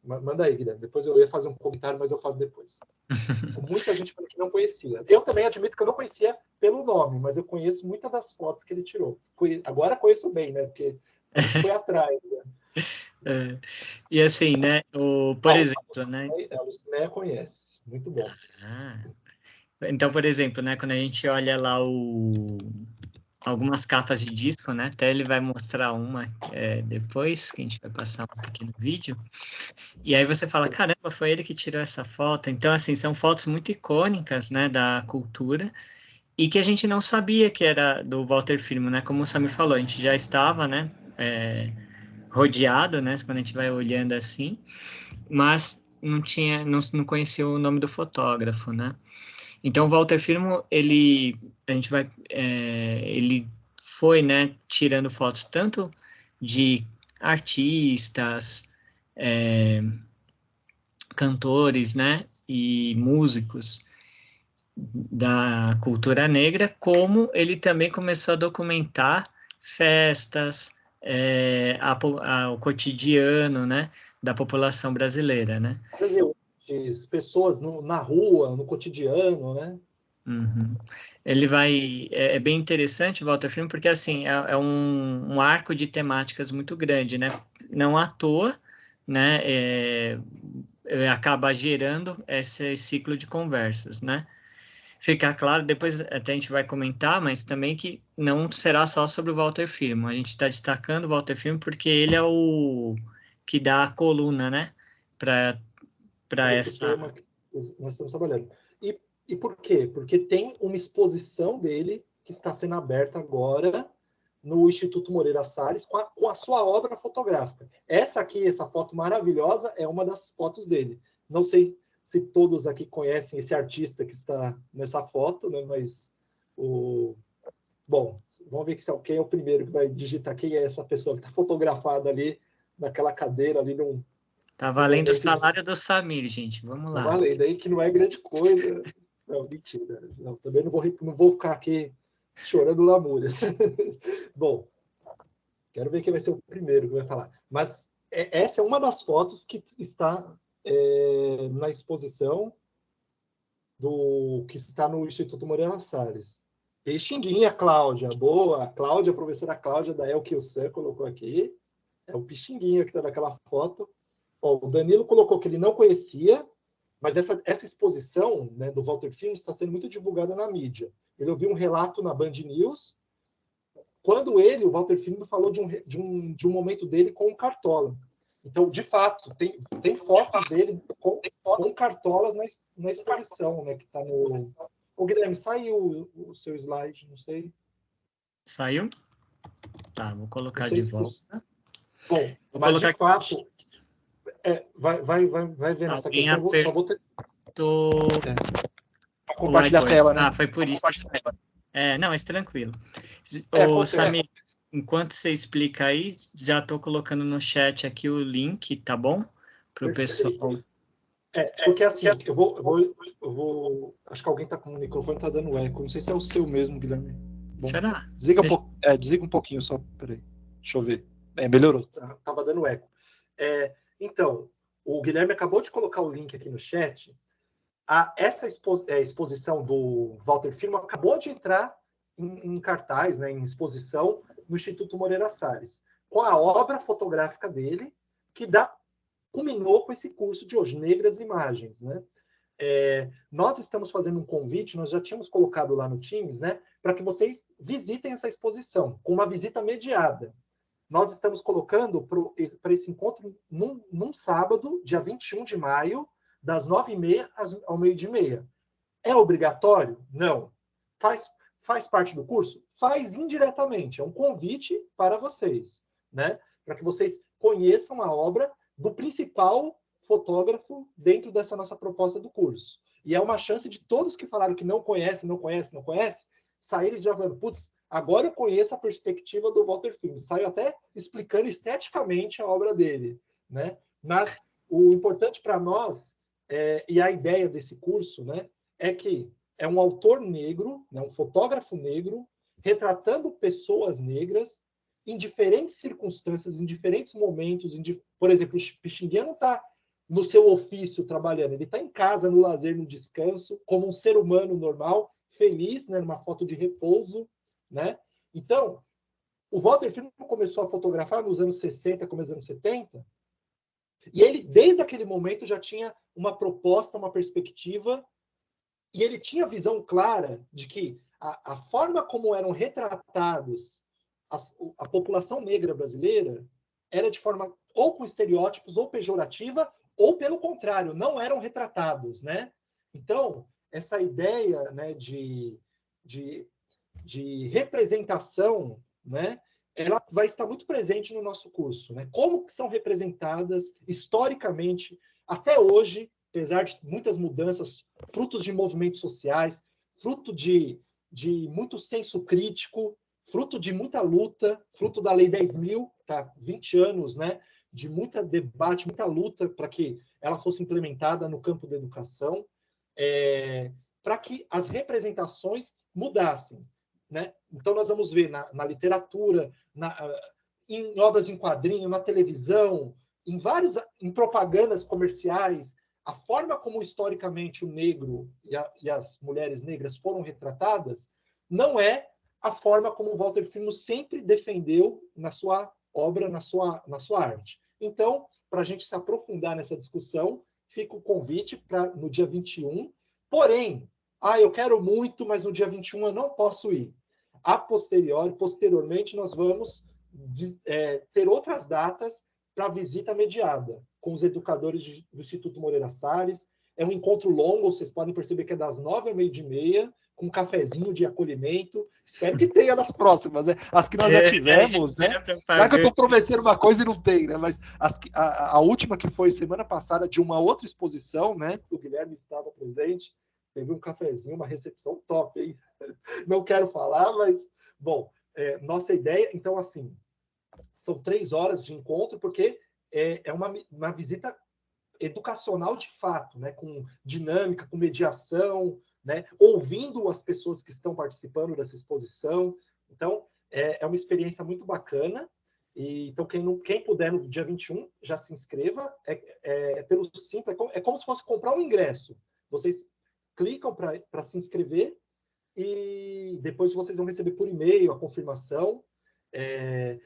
Manda aí, Guilherme. Depois eu ia fazer um comentário, mas eu faço depois. Muita gente que não conhecia. Eu também admito que eu não conhecia pelo nome, mas eu conheço muitas das fotos que ele tirou. Agora conheço bem, né? Porque a gente foi atrás. Né? E assim, né? Por exemplo, né? A Lucinéia conhece. Muito bom. Então, por exemplo, né? Quando a gente olha lá algumas capas de disco, né? Até ele vai mostrar uma depois, que a gente vai passar um pequeno vídeo. E aí você fala, caramba, foi ele que tirou essa foto. Então, assim, são fotos muito icônicas, né? Da cultura. E que a gente não sabia que era do Walter Firmo, né? Como o Samir falou, a gente já estava, né? Rodeado, né? Quando a gente vai olhando assim. Mas não conhecia o nome do fotógrafo, né? Então, o Walter Firmo, ele foi, né, tirando fotos tanto de artistas, cantores, né, e músicos da cultura negra, como ele também começou a documentar festas, o cotidiano, né, da população brasileira, né? Quer dizer, pessoas na rua, no cotidiano, né? Uhum. Ele vai... É bem interessante o Walter Firmo, porque, assim, é um arco de temáticas muito grande, né? Não à toa, né? Acaba gerando esse ciclo de conversas, né? Ficar claro, depois até a gente vai comentar, mas também que não será só sobre o Walter Firmo. A gente está destacando o Walter Firmo porque ele é o que dá a coluna, né? Para esse tema que nós estamos trabalhando. E por quê? Porque tem uma exposição dele que está sendo aberta agora no Instituto Moreira Salles com a sua obra fotográfica. Essa aqui, essa foto maravilhosa, é uma das fotos dele. Não sei se todos aqui conhecem esse artista que está nessa foto, né? Mas bom, vamos ver quem é o primeiro que vai digitar quem é essa pessoa que está fotografada ali naquela cadeira ali num... Tá valendo o salário do Samir, gente. Vamos lá. Tá valendo aí, que não é grande coisa. Não, mentira. Não, também não vou ficar aqui chorando lamúria. Bom, quero ver quem vai ser o primeiro que vai falar. Mas essa é uma das fotos que está na exposição que está no Instituto Moreira Salles. Pixinguinha, Cláudia. Boa. A professora Cláudia da Elquilsan colocou aqui. É o Pixinguinha que está naquela foto. O Danilo colocou que ele não conhecia, mas essa exposição, né, do Walter Firmo está sendo muito divulgada na mídia. Ele ouviu um relato na Band News, quando o Walter Firmo, falou de um momento dele com o Cartola. Então, de fato, tem fotos dele com cartolas na exposição, né, que está no... Ô, Guilherme, saiu o seu slide, não sei. Saiu? Tá, vou colocar de volta. Bom, mas de fato... vai ver nessa questão. Só vou ter... compartilhar a tela, né? Foi por isso. Não, mas tranquilo. Samir, enquanto você explica aí, já estou colocando no chat aqui o link, tá bom? o pessoal. Porque assim, eu vou. Acho que alguém está com o microfone, está dando eco. Não sei se é o seu mesmo, Guilherme. Bom, Será? desliga um pouquinho só, peraí. Deixa eu ver. Melhorou, estava dando eco. Então, o Guilherme acabou de colocar o link aqui no chat. Essa exposição do Walter Firmo acabou de entrar em cartaz, né, em exposição no Instituto Moreira Salles, com a obra fotográfica dele, que culminou com esse curso de hoje, Negras Imagens, né? Nós estamos fazendo um convite, nós já tínhamos colocado lá no Teams, né, para que vocês visitem essa exposição, com uma visita mediada. Nós estamos colocando para esse encontro num sábado, dia 21 de maio, das 9h30 ao 12h30. É obrigatório? Não. Faz parte do curso? Faz indiretamente. É um convite para vocês, né? Para que vocês conheçam a obra do principal fotógrafo dentro dessa nossa proposta do curso. E é uma chance de todos que falaram que não conhecem, saírem já falando, putz, agora eu conheço a perspectiva do Walter Firmo. Saio até explicando esteticamente a obra dele, né? Mas o importante para nós, e a ideia desse curso, né, é que é um autor negro, né, um fotógrafo negro, retratando pessoas negras em diferentes circunstâncias, em diferentes momentos. Por exemplo, o Pixinguinha não está no seu ofício trabalhando, ele está em casa, no lazer, no descanso, como um ser humano normal, feliz, né, numa foto de repouso, né? Então, o Walter Firmo começou a fotografar nos anos 60, começo dos anos 70, e ele, desde aquele momento, já tinha uma proposta, uma perspectiva, e ele tinha a visão clara de que a forma como eram retratados a população negra brasileira era de forma ou com estereótipos, ou pejorativa, ou, pelo contrário, não eram retratados, né? Então, essa ideia, né, de representação, né, ela vai estar muito presente no nosso curso, né? Como que são representadas historicamente, até hoje, apesar de muitas mudanças, frutos de movimentos sociais, fruto de muito senso crítico, fruto de muita luta, fruto da Lei 10.000, tá? 20 anos, né, de muito debate, muita luta para que ela fosse implementada no campo da educação, para que as representações mudassem, né? Então, nós vamos ver na literatura, em obras em quadrinho, na televisão, em propagandas comerciais, a forma como historicamente o negro e as mulheres negras foram retratadas não é a forma como o Walter Firmo sempre defendeu na sua obra, na sua arte. Então, para a gente se aprofundar nessa discussão, fica o convite para no dia 21. Porém, eu quero muito, mas no dia 21 eu não posso ir. Posteriormente, nós vamos ter outras datas para visita mediada com os educadores do Instituto Moreira Salles. É um encontro longo, vocês podem perceber que é das 9h ao 12h30, com um cafezinho de acolhimento. Espero que tenha nas próximas, né? As que nós já tivemos, né? Já que eu estou prometendo uma coisa e não tem, né? Mas a última, que foi semana passada, de uma outra exposição, né? O Guilherme estava presente, teve um cafezinho, uma recepção top, hein? Não quero falar, mas, bom, nossa ideia, então, assim, são 3 horas de encontro, porque é uma visita educacional de fato, né? Com dinâmica, com mediação, né? Ouvindo as pessoas que estão participando dessa exposição. Então, é uma experiência muito bacana. Então, quem puder no dia 21, já se inscreva. Pelo simples, é como se fosse comprar um ingresso. Vocês clicam para se inscrever e depois vocês vão receber por e-mail a confirmação.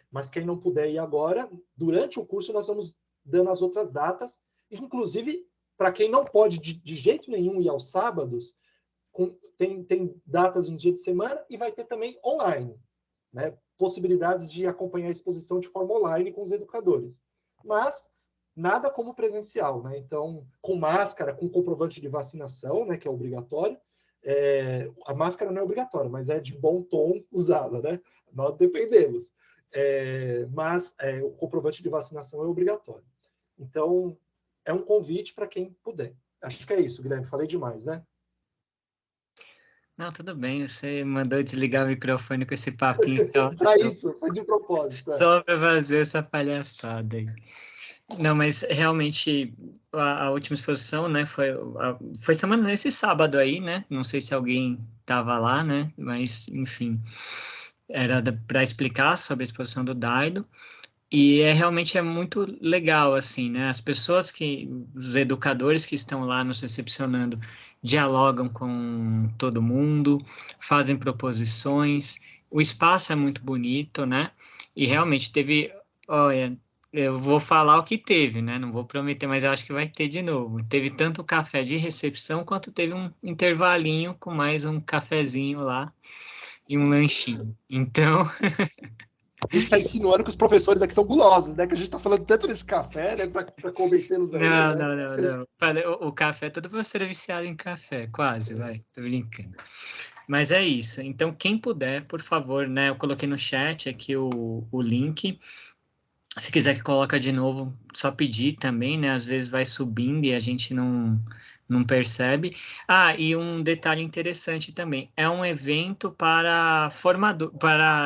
Mas quem não puder ir agora, durante o curso nós vamos dando as outras datas, inclusive para quem não pode de jeito nenhum ir aos sábados, tem datas em dia de semana e vai ter também online, né? Possibilidades de acompanhar a exposição de forma online com os educadores. Mas nada como presencial, né? Então, com máscara, com comprovante de vacinação, né, que é obrigatório. A máscara não é obrigatória, mas é de bom tom usá-la, né? Nós dependemos. Mas o comprovante de vacinação é obrigatório. Então, é um convite para quem puder. Acho que é isso, Guilherme. Falei demais, né? Não, tudo bem. Você mandou desligar o microfone com esse papinho. Para isso, foi de propósito. Só para fazer essa palhaçada aí. Não, mas realmente a última exposição, né, foi semana nesse sábado aí, né? Não sei se alguém estava lá, né? Mas, enfim, era para explicar sobre a exposição do Daido. E realmente é muito legal, assim, né? As pessoas os educadores que estão lá nos recepcionando, dialogam com todo mundo, fazem proposições, o espaço é muito bonito, né? E realmente olha, eu vou falar o que teve, né? Não vou prometer, mas eu acho que vai ter de novo. Teve tanto café de recepção, quanto teve um intervalinho com mais um cafezinho lá e um lanchinho. Então, A gente está insinuando que os professores aqui são gulosos, né? Que a gente está falando tanto desse café, né? Para convencê-los aí, não, né? não, não, não. Falei, o café, todo professor é viciado em café, quase, vai, tô brincando. Mas é isso. Então, quem puder, por favor, né? Eu coloquei no chat aqui o link. Se quiser que coloca de novo, só pedir também, né? Às vezes vai subindo e a gente não percebe. Ah, e um detalhe interessante também, é um evento para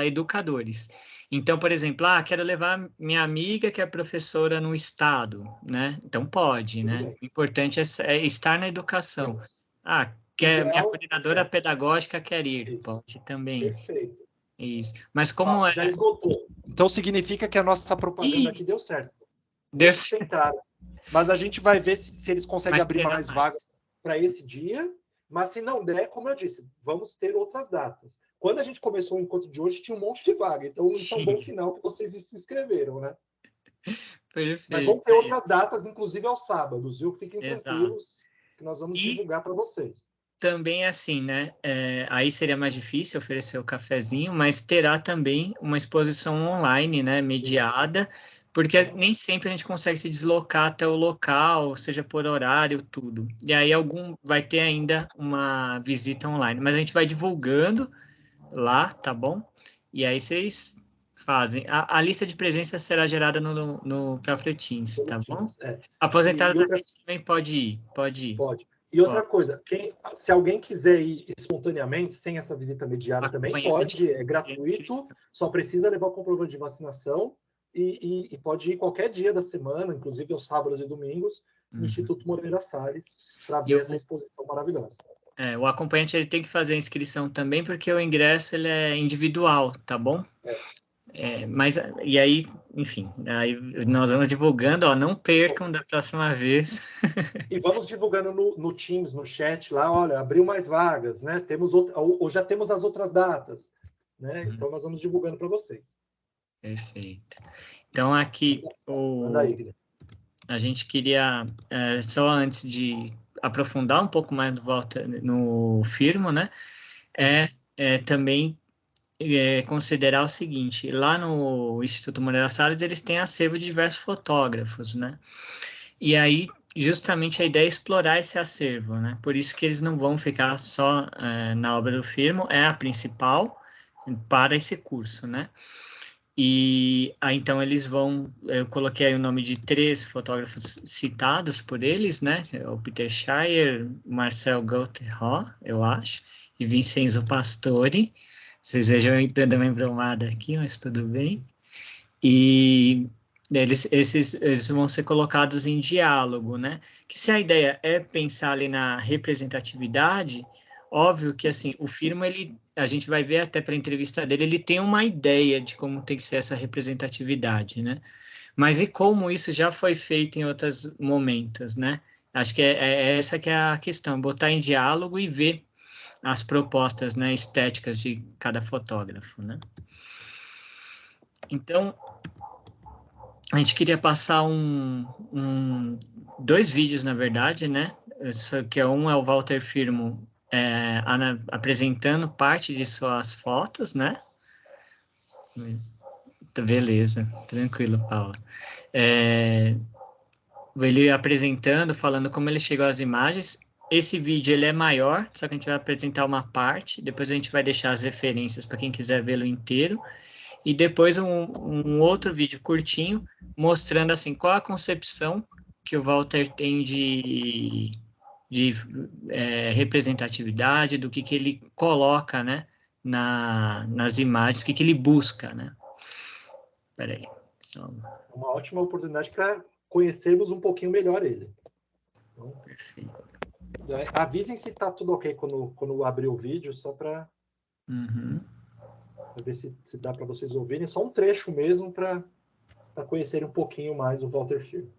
educadores. Então, por exemplo, quero levar minha amiga que é professora no estado, né? Então pode, Tudo né? bem. O importante é estar na educação. O Minha ideal coordenadora pedagógica quer ir, isso. pode também. Perfeito. Isso. Mas Ó, como é. já esgotou. Então significa que a nossa propaganda aqui Ih, deu certo. Deus. Muitos tentaram. Mas a gente vai ver se eles conseguem Mas abrir terá mais mais. vagas para esse dia. Mas se não der, como eu disse, vamos ter outras datas. Quando a gente começou o encontro de hoje, tinha um monte de vaga. Então, isso é um bom Sim, sinal que vocês se inscreveram, né? Mas vão perfeito. ter outras datas, inclusive aos sábados, viu? Fiquem Exato. tranquilos, que nós vamos E divulgar para vocês. também assim, né? Aí seria mais difícil oferecer o cafezinho, mas terá também uma exposição online, né? Mediada, porque nem sempre a gente consegue se deslocar até o local, seja por horário, tudo. E aí vai ter ainda uma visita online, mas a gente vai divulgando lá, tá bom? E aí vocês fazem. A lista de presença será gerada no próprio Teams, tá bom? É. Aposentado E da outra, gente também pode ir, pode ir. pode. E outra Pode. coisa, se alguém quiser ir espontaneamente, sem essa visita mediada também, Acompanhante pode, é de gratuito, inscrição. só precisa levar o comprovante de vacinação e pode ir qualquer dia da semana, inclusive aos sábados e domingos, no Uhum. Instituto Moreira Salles, para E ver essa exposição maravilhosa. o acompanhante ele tem que fazer a inscrição também, porque o ingresso ele é individual, tá bom? Mas, e aí, enfim, aí nós vamos divulgando, ó, não percam da próxima vez. E vamos divulgando no Teams, no chat lá, olha, abriu mais vagas, né? Ou já temos as outras datas, né? Então nós vamos divulgando para vocês. Perfeito. Então, aqui, Manda aí, Guilherme. a gente queria, só antes de aprofundar um pouco mais no Firmo, né? Também considerar o seguinte, lá no Instituto Moreira Salles, eles têm acervo de diversos fotógrafos, né? E aí, justamente, a ideia é explorar esse acervo, né? Por isso que eles não vão ficar só na obra do Firmo, é a principal para esse curso, né? E então eles eu coloquei aí o nome de 3 fotógrafos citados por eles, né? O Peter Shire, Marcel Gautreau, eu acho, e Vincenzo Pastore. Vocês vejam eu dando uma embromada aqui, mas tudo bem. E esses vão ser colocados em diálogo, né? Que se a ideia é pensar ali na representatividade, óbvio que assim o Firmo a gente vai ver até para a entrevista dele, ele tem uma ideia de como tem que ser essa representatividade, né? Mas e como isso já foi feito em outros momentos, né? Acho que é essa que é a questão, botar em diálogo e ver as propostas, né, estéticas de cada fotógrafo, né? Então, a gente queria passar 2 vídeos, na verdade, né? Só que um é o Walter Firmo apresentando parte de suas fotos, né? Beleza, tranquilo, Paula. Ele apresentando, falando como ele chegou às imagens. Esse vídeo ele é maior, só que a gente vai apresentar uma parte, depois a gente vai deixar as referências para quem quiser vê-lo inteiro. E depois um outro vídeo curtinho, mostrando assim qual a concepção que o Walter tem de representatividade, do que ele coloca, né, nas imagens, o que ele busca, né? Espera aí. Uma ótima oportunidade para conhecermos um pouquinho melhor ele. Então, Perfeito. avisem se está tudo ok quando abrir o vídeo, só para ver se dá para vocês ouvirem. Só um trecho mesmo para conhecerem um pouquinho mais o Walter Schirmer.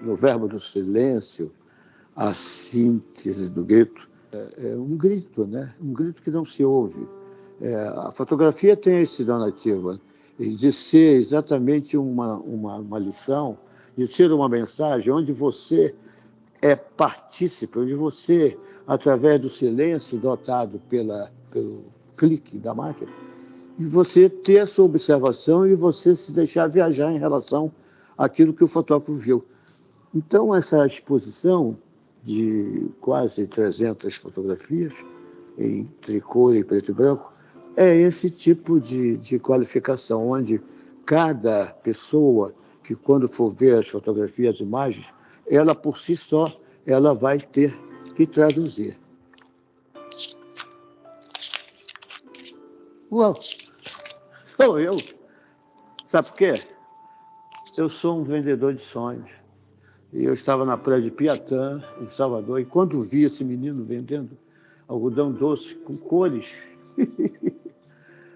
No verbo do silêncio, a síntese do grito é um grito, né? Um grito que não se ouve. A fotografia tem esse donativo de ser exatamente uma lição, de ser uma mensagem onde você é partícipe, onde você, através do silêncio dotado pelo clique da máquina, e você ter a sua observação e você se deixar viajar em relação àquilo que o fotógrafo viu. Então, essa exposição de quase 300 fotografias, em tricô e preto e branco, é esse tipo de qualificação, onde cada pessoa que, quando for ver as fotografias, as imagens, ela, por si só, ela vai ter que traduzir. Uau! Sou eu! Sabe por quê? Eu sou um vendedor de sonhos. E eu estava na praia de Piatã, em Salvador, e quando vi esse menino vendendo algodão doce com cores,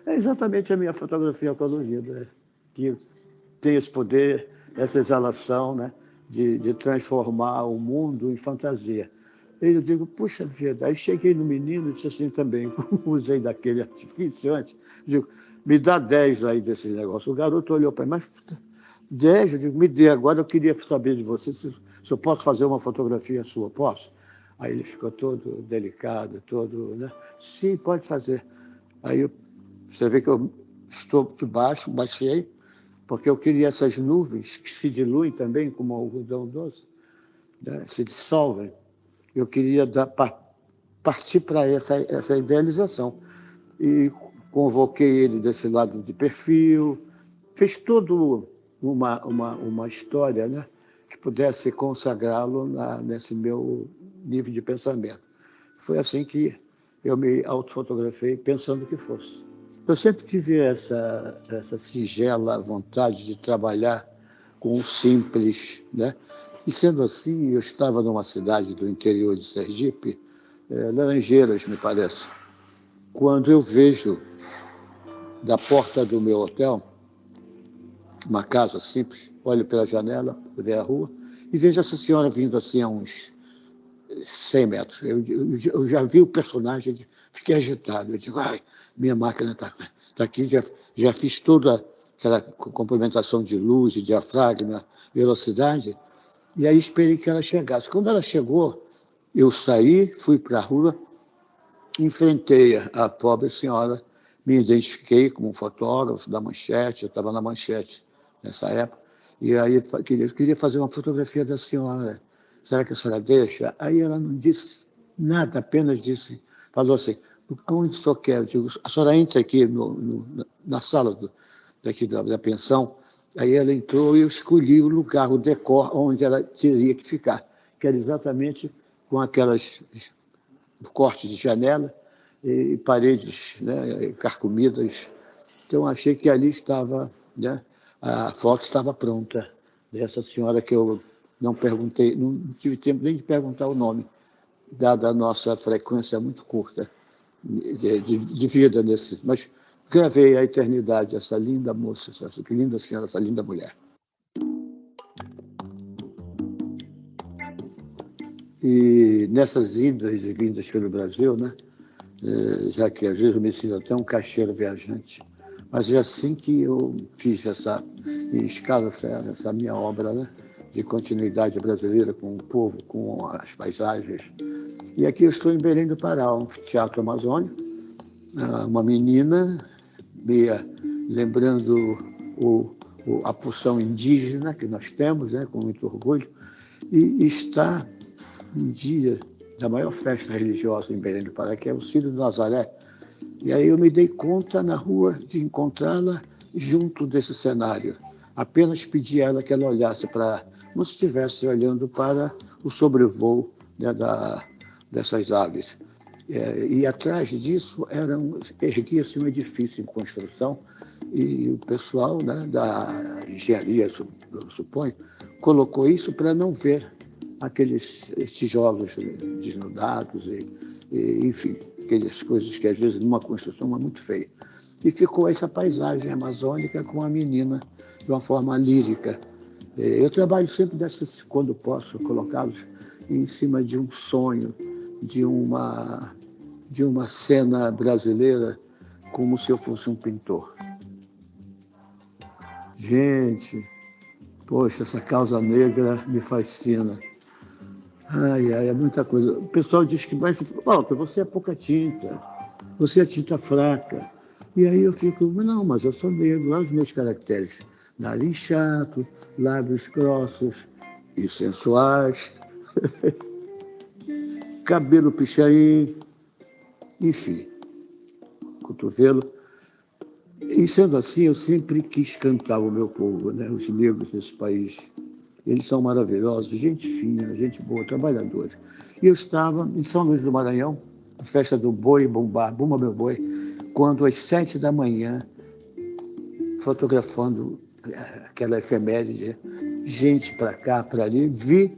é exatamente a minha fotografia colorida, que tem esse poder, essa exalação, né, de transformar o mundo em fantasia. E eu digo, puxa vida, aí cheguei no menino e disse assim também, usei daquele artifício antes, digo, me dá 10 aí desse negócio. O garoto olhou para mim, mas 10, eu digo, me dê, agora eu queria saber de você se eu posso fazer uma fotografia sua, posso? Aí ele ficou todo delicado, todo, né? Sim, pode fazer. Aí você vê que eu estou de baixo, baixei, porque eu queria essas nuvens que se diluem também, como algodão doce, né? Se dissolvem. Eu queria partir para essa idealização. E convoquei ele desse lado de perfil, fiz todo uma história, né, que pudesse consagrá-lo nesse meu nível de pensamento. Foi assim que eu me autofotografei pensando que fosse. Eu sempre tive essa singela vontade de trabalhar com o simples, né? E sendo assim, eu estava numa cidade do interior de Sergipe, Laranjeiras, me parece, quando eu vejo da porta do meu hotel uma casa simples, olho pela janela, vejo a rua, e vejo essa senhora vindo assim a uns 100 metros. Eu já vi o personagem, fiquei agitado. Eu digo, ai, minha máquina está aqui, já fiz toda aquela complementação de luz, de diafragma, velocidade, e aí esperei que ela chegasse. Quando ela chegou, eu saí, fui para a rua, enfrentei a pobre senhora, me identifiquei como um fotógrafo da Manchete, eu estava na Manchete nessa época, e aí eu queria fazer uma fotografia da senhora. Será que a senhora deixa? Aí ela não disse nada, apenas falou assim, onde o senhor quer? Eu digo, a senhora entra aqui na sala daqui da pensão. Aí ela entrou e eu escolhi o lugar, o decor, onde ela teria que ficar, que era exatamente com aquelas cortes de janela e paredes, né, carcomidas. Então, achei que ali estava, né, a foto estava pronta, dessa senhora que eu não perguntei, não tive tempo nem de perguntar o nome, dada a nossa frequência muito curta de vida nesse. Mas gravei a eternidade, essa linda moça, essa linda senhora, essa linda mulher. E nessas idas e vindas pelo Brasil, né, já que às vezes eu me sinto até um caixeiro viajante, mas é assim que eu fiz em escala ferro, essa minha obra, né, de continuidade brasileira com o povo, com as paisagens. E aqui eu estou em Belém do Pará, um teatro amazônico, uma menina, lembrando a pulsão indígena que nós temos, né, com muito orgulho, e está um dia da maior festa religiosa em Belém do Pará, que é o Círio de Nazaré. E aí eu me dei conta na rua de encontrá-la junto desse cenário. apenas pedi a ela que ela olhasse para, como se estivesse olhando para o sobrevoo, né, dessas aves. E atrás disso erguia-se um edifício em construção, e o pessoal, né, da engenharia, eu suponho, colocou isso para não ver aqueles tijolos desnudados, enfim, aquelas coisas que às vezes numa construção é muito feia. E ficou essa paisagem amazônica com a menina de uma forma lírica. Eu trabalho sempre quando posso, colocá-los em cima de um sonho, de uma cena brasileira, como se eu fosse um pintor. Gente, poxa, essa causa negra me fascina. Ai, é muita coisa. O pessoal diz que, mas, Walter, você é pouca tinta, você é tinta fraca. E aí eu fico, não, mas eu sou negro, olha os meus caracteres. Nariz chato, lábios grossos e sensuais, cabelo pichain, enfim, cotovelo. E sendo assim, eu sempre quis cantar o meu povo, né? Os negros desse país. Eles são maravilhosos, gente fina, gente boa, trabalhadores. E eu estava em São Luís do Maranhão, na festa do Boi Bumbá, Bumba Meu Boi, quando às 7 da manhã, fotografando aquela efeméride, gente para cá, para ali, vi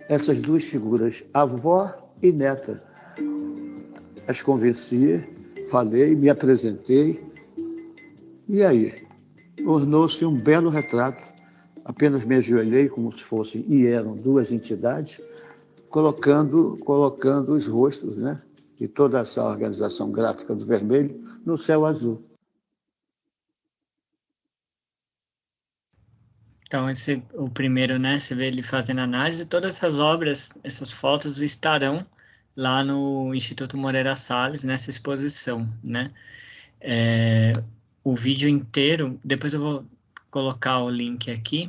essas duas figuras, avó e neta. As convenci, falei, me apresentei, e aí tornou-se um belo retrato. Apenas me ajoelhei como se fossem, e eram duas entidades, colocando os rostos, né, de toda essa organização gráfica do vermelho no céu azul. Então, o primeiro, né, você vê ele fazendo análise, todas essas obras, essas fotos estarão lá no Instituto Moreira Salles, nessa exposição, né? O vídeo inteiro, depois eu vou colocar o link aqui,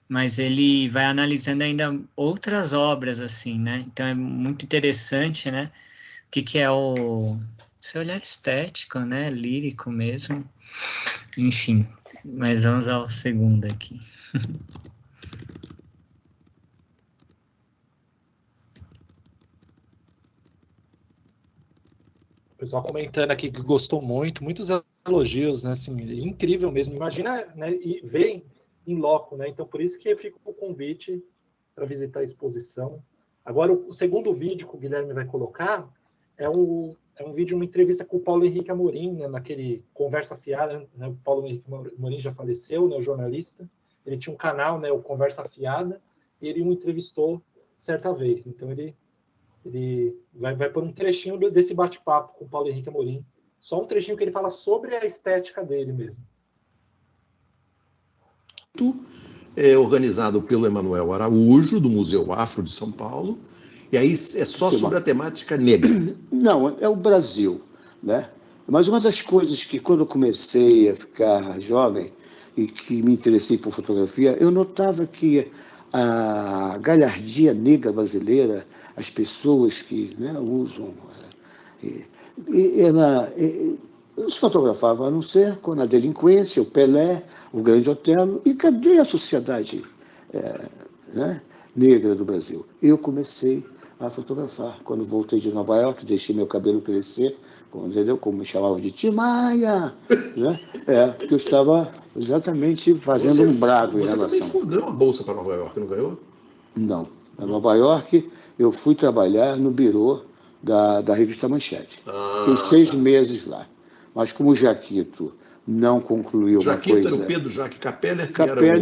mas ele vai analisando ainda outras obras, assim, né? Então, é muito interessante, né? O que é esse olhar estético, né? Lírico mesmo. Enfim, mas vamos ao segundo aqui. O pessoal comentando aqui que gostou muito, muitos elogios, né? Assim, incrível mesmo. Imagina, né? E ver em loco, né? Então, por isso que fica o convite para visitar a exposição. Agora, o segundo vídeo que o Guilherme vai colocar é um vídeo, uma entrevista com o Paulo Henrique Amorim, né? Naquele Conversa Fiada, né? O Paulo Henrique Amorim já faleceu, né? O jornalista. Ele tinha um canal, né? O Conversa Fiada, e ele o entrevistou certa vez. Então, ele vai por um trechinho desse bate-papo com o Paulo Henrique Amorim. Só um trechinho que ele fala sobre a estética dele mesmo. É organizado pelo Emanuel Araújo, do Museu Afro de São Paulo, e aí é só sobre a temática negra. Não, é o Brasil, né? Mas uma das coisas que, quando eu comecei a ficar jovem e que me interessei por fotografia, eu notava que a galhardia negra brasileira, as pessoas que, né, usam, se fotografavam a não ser com a delinquência, o Pelé, o Grande Otelo, e cadê a sociedade né, negra do Brasil? Eu comecei a fotografar. Quando voltei de Nova York, deixei meu cabelo crescer, entendeu? Como me chamavam de Timaya, né? Porque eu estava exatamente fazendo um brado em relação. Você também ganhou uma bolsa para Nova York, não ganhou? Não. Em Nova York, eu fui trabalhar no birô da revista Manchete. Fiquei 6 meses lá. Mas como o Jaquito não concluiu uma coisa... Jaquito era o Pedro Jaque Capeller,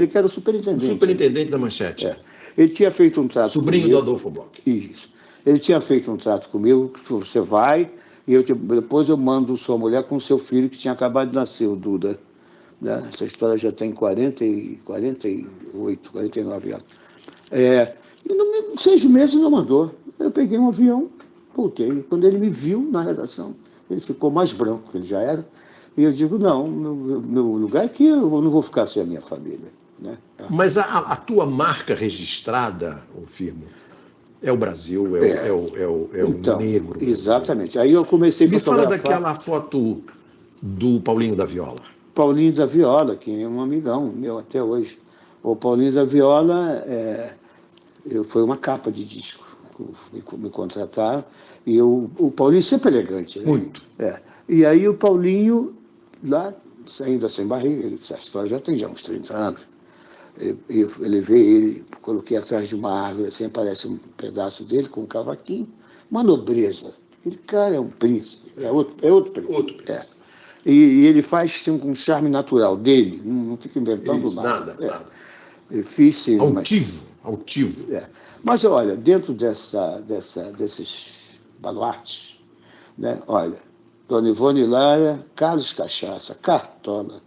que era o superintendente. O superintendente da Manchete. Ele tinha feito um trato Sobrinho comigo. do Adolfo Bloch. Isso. Ele tinha feito um trato comigo, que você vai, e depois eu mando sua mulher com seu filho, que tinha acabado de nascer, o Duda. Né? Essa história já tem 48, 49 anos. 6 meses não mandou. Eu peguei um avião, voltei. Quando ele me viu na redação, ele ficou mais branco que ele já era. E eu digo, não, meu lugar é que eu não vou ficar sem a minha família. Né? Mas a tua marca registrada, Firmo, é o Brasil, então, o negro. Exatamente. Aí eu comecei a fotografar. Me fala daquela foto do Paulinho da Viola. Paulinho da Viola, que é um amigão meu até hoje. O Paulinho da Viola foi uma capa de disco. Me contrataram. E o Paulinho sempre elegante. Né? Muito. E aí o Paulinho, lá, ainda sem barriga, essa história já tem uns 30 anos. Eu levei ele, coloquei atrás de uma árvore, assim, aparece um pedaço dele com um cavaquinho, uma nobreza. Aquele cara é um príncipe, é outro príncipe. Outro príncipe. E ele faz com um charme natural dele, não fica inventando nada. Eu fiz, sim, Altivo. Mas olha, dentro desses baluartes, né, olha, Dona Ivone Lara, Carlos Cachaça, Cartola.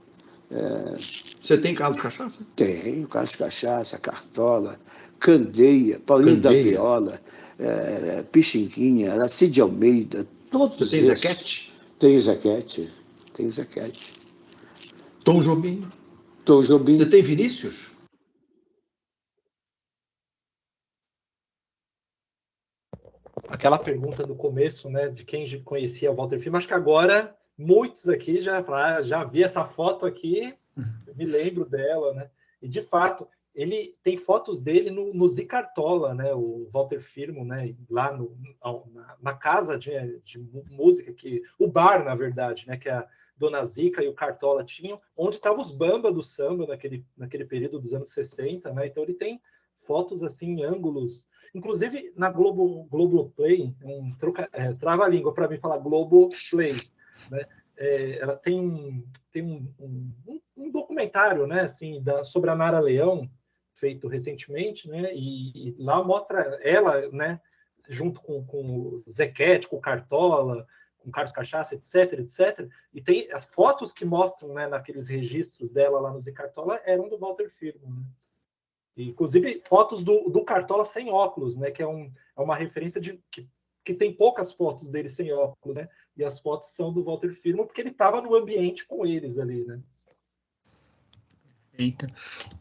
Você tem Carlos Cachaça? Tenho, Carlos Cachaça, Cartola, Candeia, Paulinho da Viola, Pixinguinha, Aracide Almeida, todos. Você tem Zequete? Tem Zequete. Tom Jobim. Você tem Vinícius? Aquela pergunta do começo, né, de quem conhecia o Walter Filme, acho que agora muitos aqui já vi essa foto aqui, me lembro dela, né? E de fato, ele tem fotos dele no Zicartola, né? O Walter Firmo, né? Lá na casa de música o bar, na verdade, né? Que a Dona Zica e o Cartola tinham, onde estavam os bamba do samba naquele período dos anos 60, né? Então ele tem fotos assim em ângulos. Inclusive, na Globoplay, trava-língua para mim falar Globoplay, né? Ela tem um documentário, né, assim, sobre a Nara Leão, feito recentemente, né? E lá mostra ela, né, junto com o Zequete, com o Cartola, com o Carlos Cachaça, etc. E tem fotos que mostram, né, naqueles registros dela lá no Zicartola, eram do Walter Firmo, né? Inclusive, fotos do Cartola sem óculos, né? Que é uma referência que tem poucas fotos dele sem óculos, né? E as fotos são do Walter Firmo, porque ele estava no ambiente com eles ali, né? Perfeito.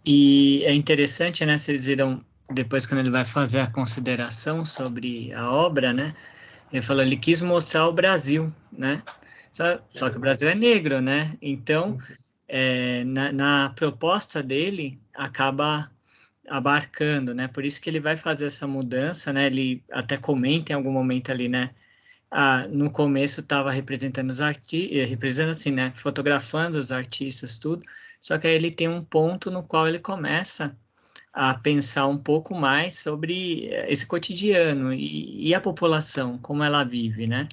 E é interessante, né? Vocês viram, depois quando ele vai fazer a consideração sobre a obra, né? Ele quis mostrar o Brasil, né? Só que o Brasil é negro, né? Então, na proposta dele, acaba abarcando, né? Por isso que ele vai fazer essa mudança, né? Ele até comenta em algum momento ali, né? No começo estava representando os artistas, representando assim, né? Fotografando os artistas, tudo. Só que aí ele tem um ponto no qual ele começa a pensar um pouco mais sobre esse cotidiano e a população, como ela vive, né?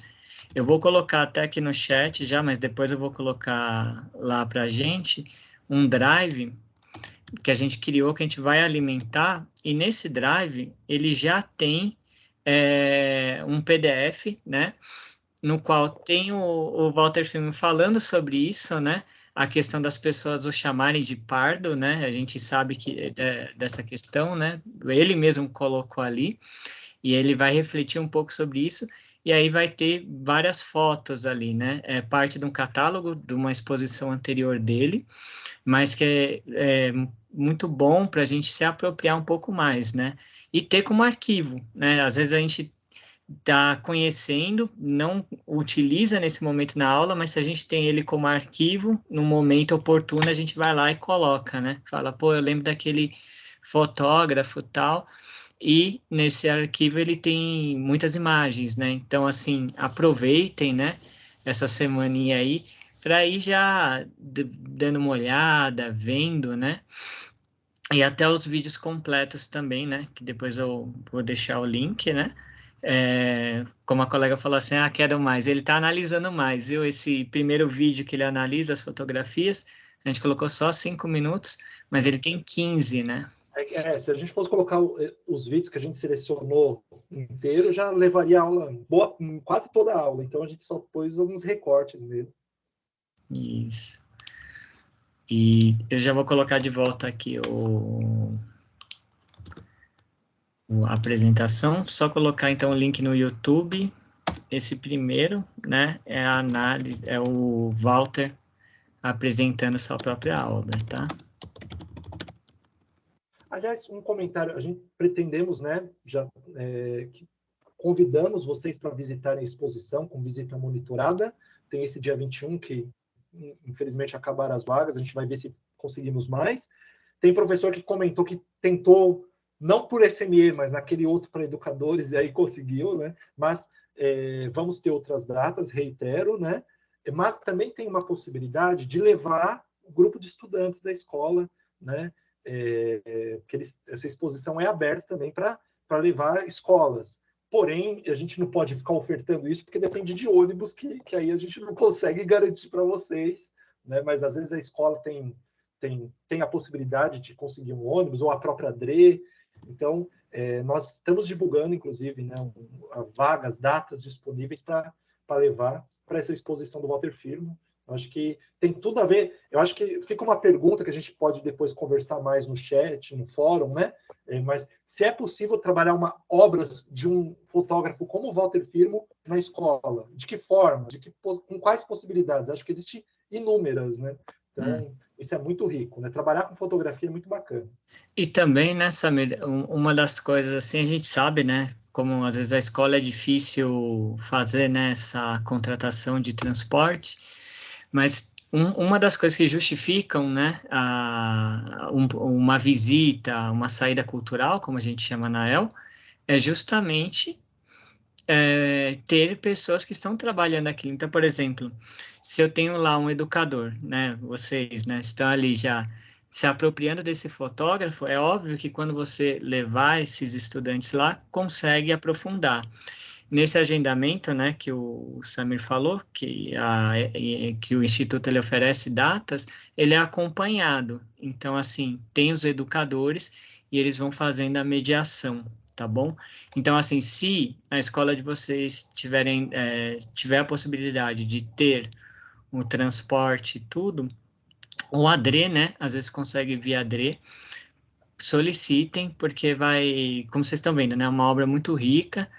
Eu vou colocar até aqui no chat já, mas depois eu vou colocar lá para a gente um drive que a gente criou, que a gente vai alimentar, e nesse drive ele já tem um PDF, né, no qual tem o Walter Filme falando sobre isso, né, a questão das pessoas o chamarem de pardo, né, a gente sabe que dessa questão, né, ele mesmo colocou ali, e ele vai refletir um pouco sobre isso, e aí vai ter várias fotos ali, né, parte de um catálogo, de uma exposição anterior dele, mas que é muito bom para a gente se apropriar um pouco mais, né? E ter como arquivo, né? Às vezes a gente está conhecendo, não utiliza nesse momento na aula, mas se a gente tem ele como arquivo, no momento oportuno a gente vai lá e coloca, né? Fala, pô, eu lembro daquele fotógrafo tal, e nesse arquivo ele tem muitas imagens, né? Então, assim, aproveitem, né? Essa semaninha aí, para ir já dando uma olhada, vendo, né? E até os vídeos completos também, né? Que depois eu vou deixar o link, né? Como a colega falou assim, quero mais. Ele está analisando mais, viu? Esse primeiro vídeo que ele analisa as fotografias, a gente colocou só 5 minutos, mas ele tem 15, né? Se a gente fosse colocar os vídeos que a gente selecionou inteiro, já levaria a aula, quase toda a aula. Então, a gente só pôs alguns recortes nele. Isso. E eu já vou colocar de volta aqui a apresentação. Só colocar, então, o link no YouTube. Esse primeiro, né, é a análise, é o Walter apresentando sua própria obra, tá? Aliás, um comentário, a gente pretendemos, né, que convidamos vocês para visitarem a exposição com visita monitorada, tem esse dia 21 que infelizmente acabaram as vagas, a gente vai ver se conseguimos mais. Tem professor que comentou que tentou, não por SME, mas naquele outro para educadores, e aí conseguiu, né? Mas vamos ter outras datas, reitero, né? Mas também tem uma possibilidade de levar o grupo de estudantes da escola, né? Porque essa exposição é aberta também para levar escolas. Porém, a gente não pode ficar ofertando isso, porque depende de ônibus, que aí a gente não consegue garantir para vocês, né? Mas às vezes a escola tem a possibilidade de conseguir um ônibus, ou a própria DRE. Então, nós estamos divulgando, inclusive, né, vagas, datas disponíveis para levar para essa exposição do Walter Firmo. Acho que tem tudo a ver. Eu acho que fica uma pergunta que a gente pode depois conversar mais no chat, no fórum, né? Mas se é possível trabalhar obras de um fotógrafo como o Walter Firmo na escola, de que forma, com quais possibilidades? Acho que existem inúmeras, né? Então, isso é muito rico, né? Trabalhar com fotografia é muito bacana. E também, né, Samir, uma das coisas, assim, a gente sabe, né, como às vezes a escola é difícil fazer, né, essa contratação de transporte, mas uma das coisas que justificam, né, uma visita, uma saída cultural, como a gente chama na EL, é justamente ter pessoas que estão trabalhando aqui. Então, por exemplo, se eu tenho lá um educador, né, vocês, né, estão ali já se apropriando desse fotógrafo, é óbvio que quando você levar esses estudantes lá, consegue aprofundar. Nesse agendamento, né, que o Samir falou, que o Instituto ele oferece datas, ele é acompanhado. Então, assim, tem os educadores e eles vão fazendo a mediação, tá bom? Então, assim, se a escola de vocês tiver a possibilidade de ter o transporte e tudo, o ADRE, né, às vezes consegue via ADRE, solicitem, porque como vocês estão vendo, né, é uma obra muito rica,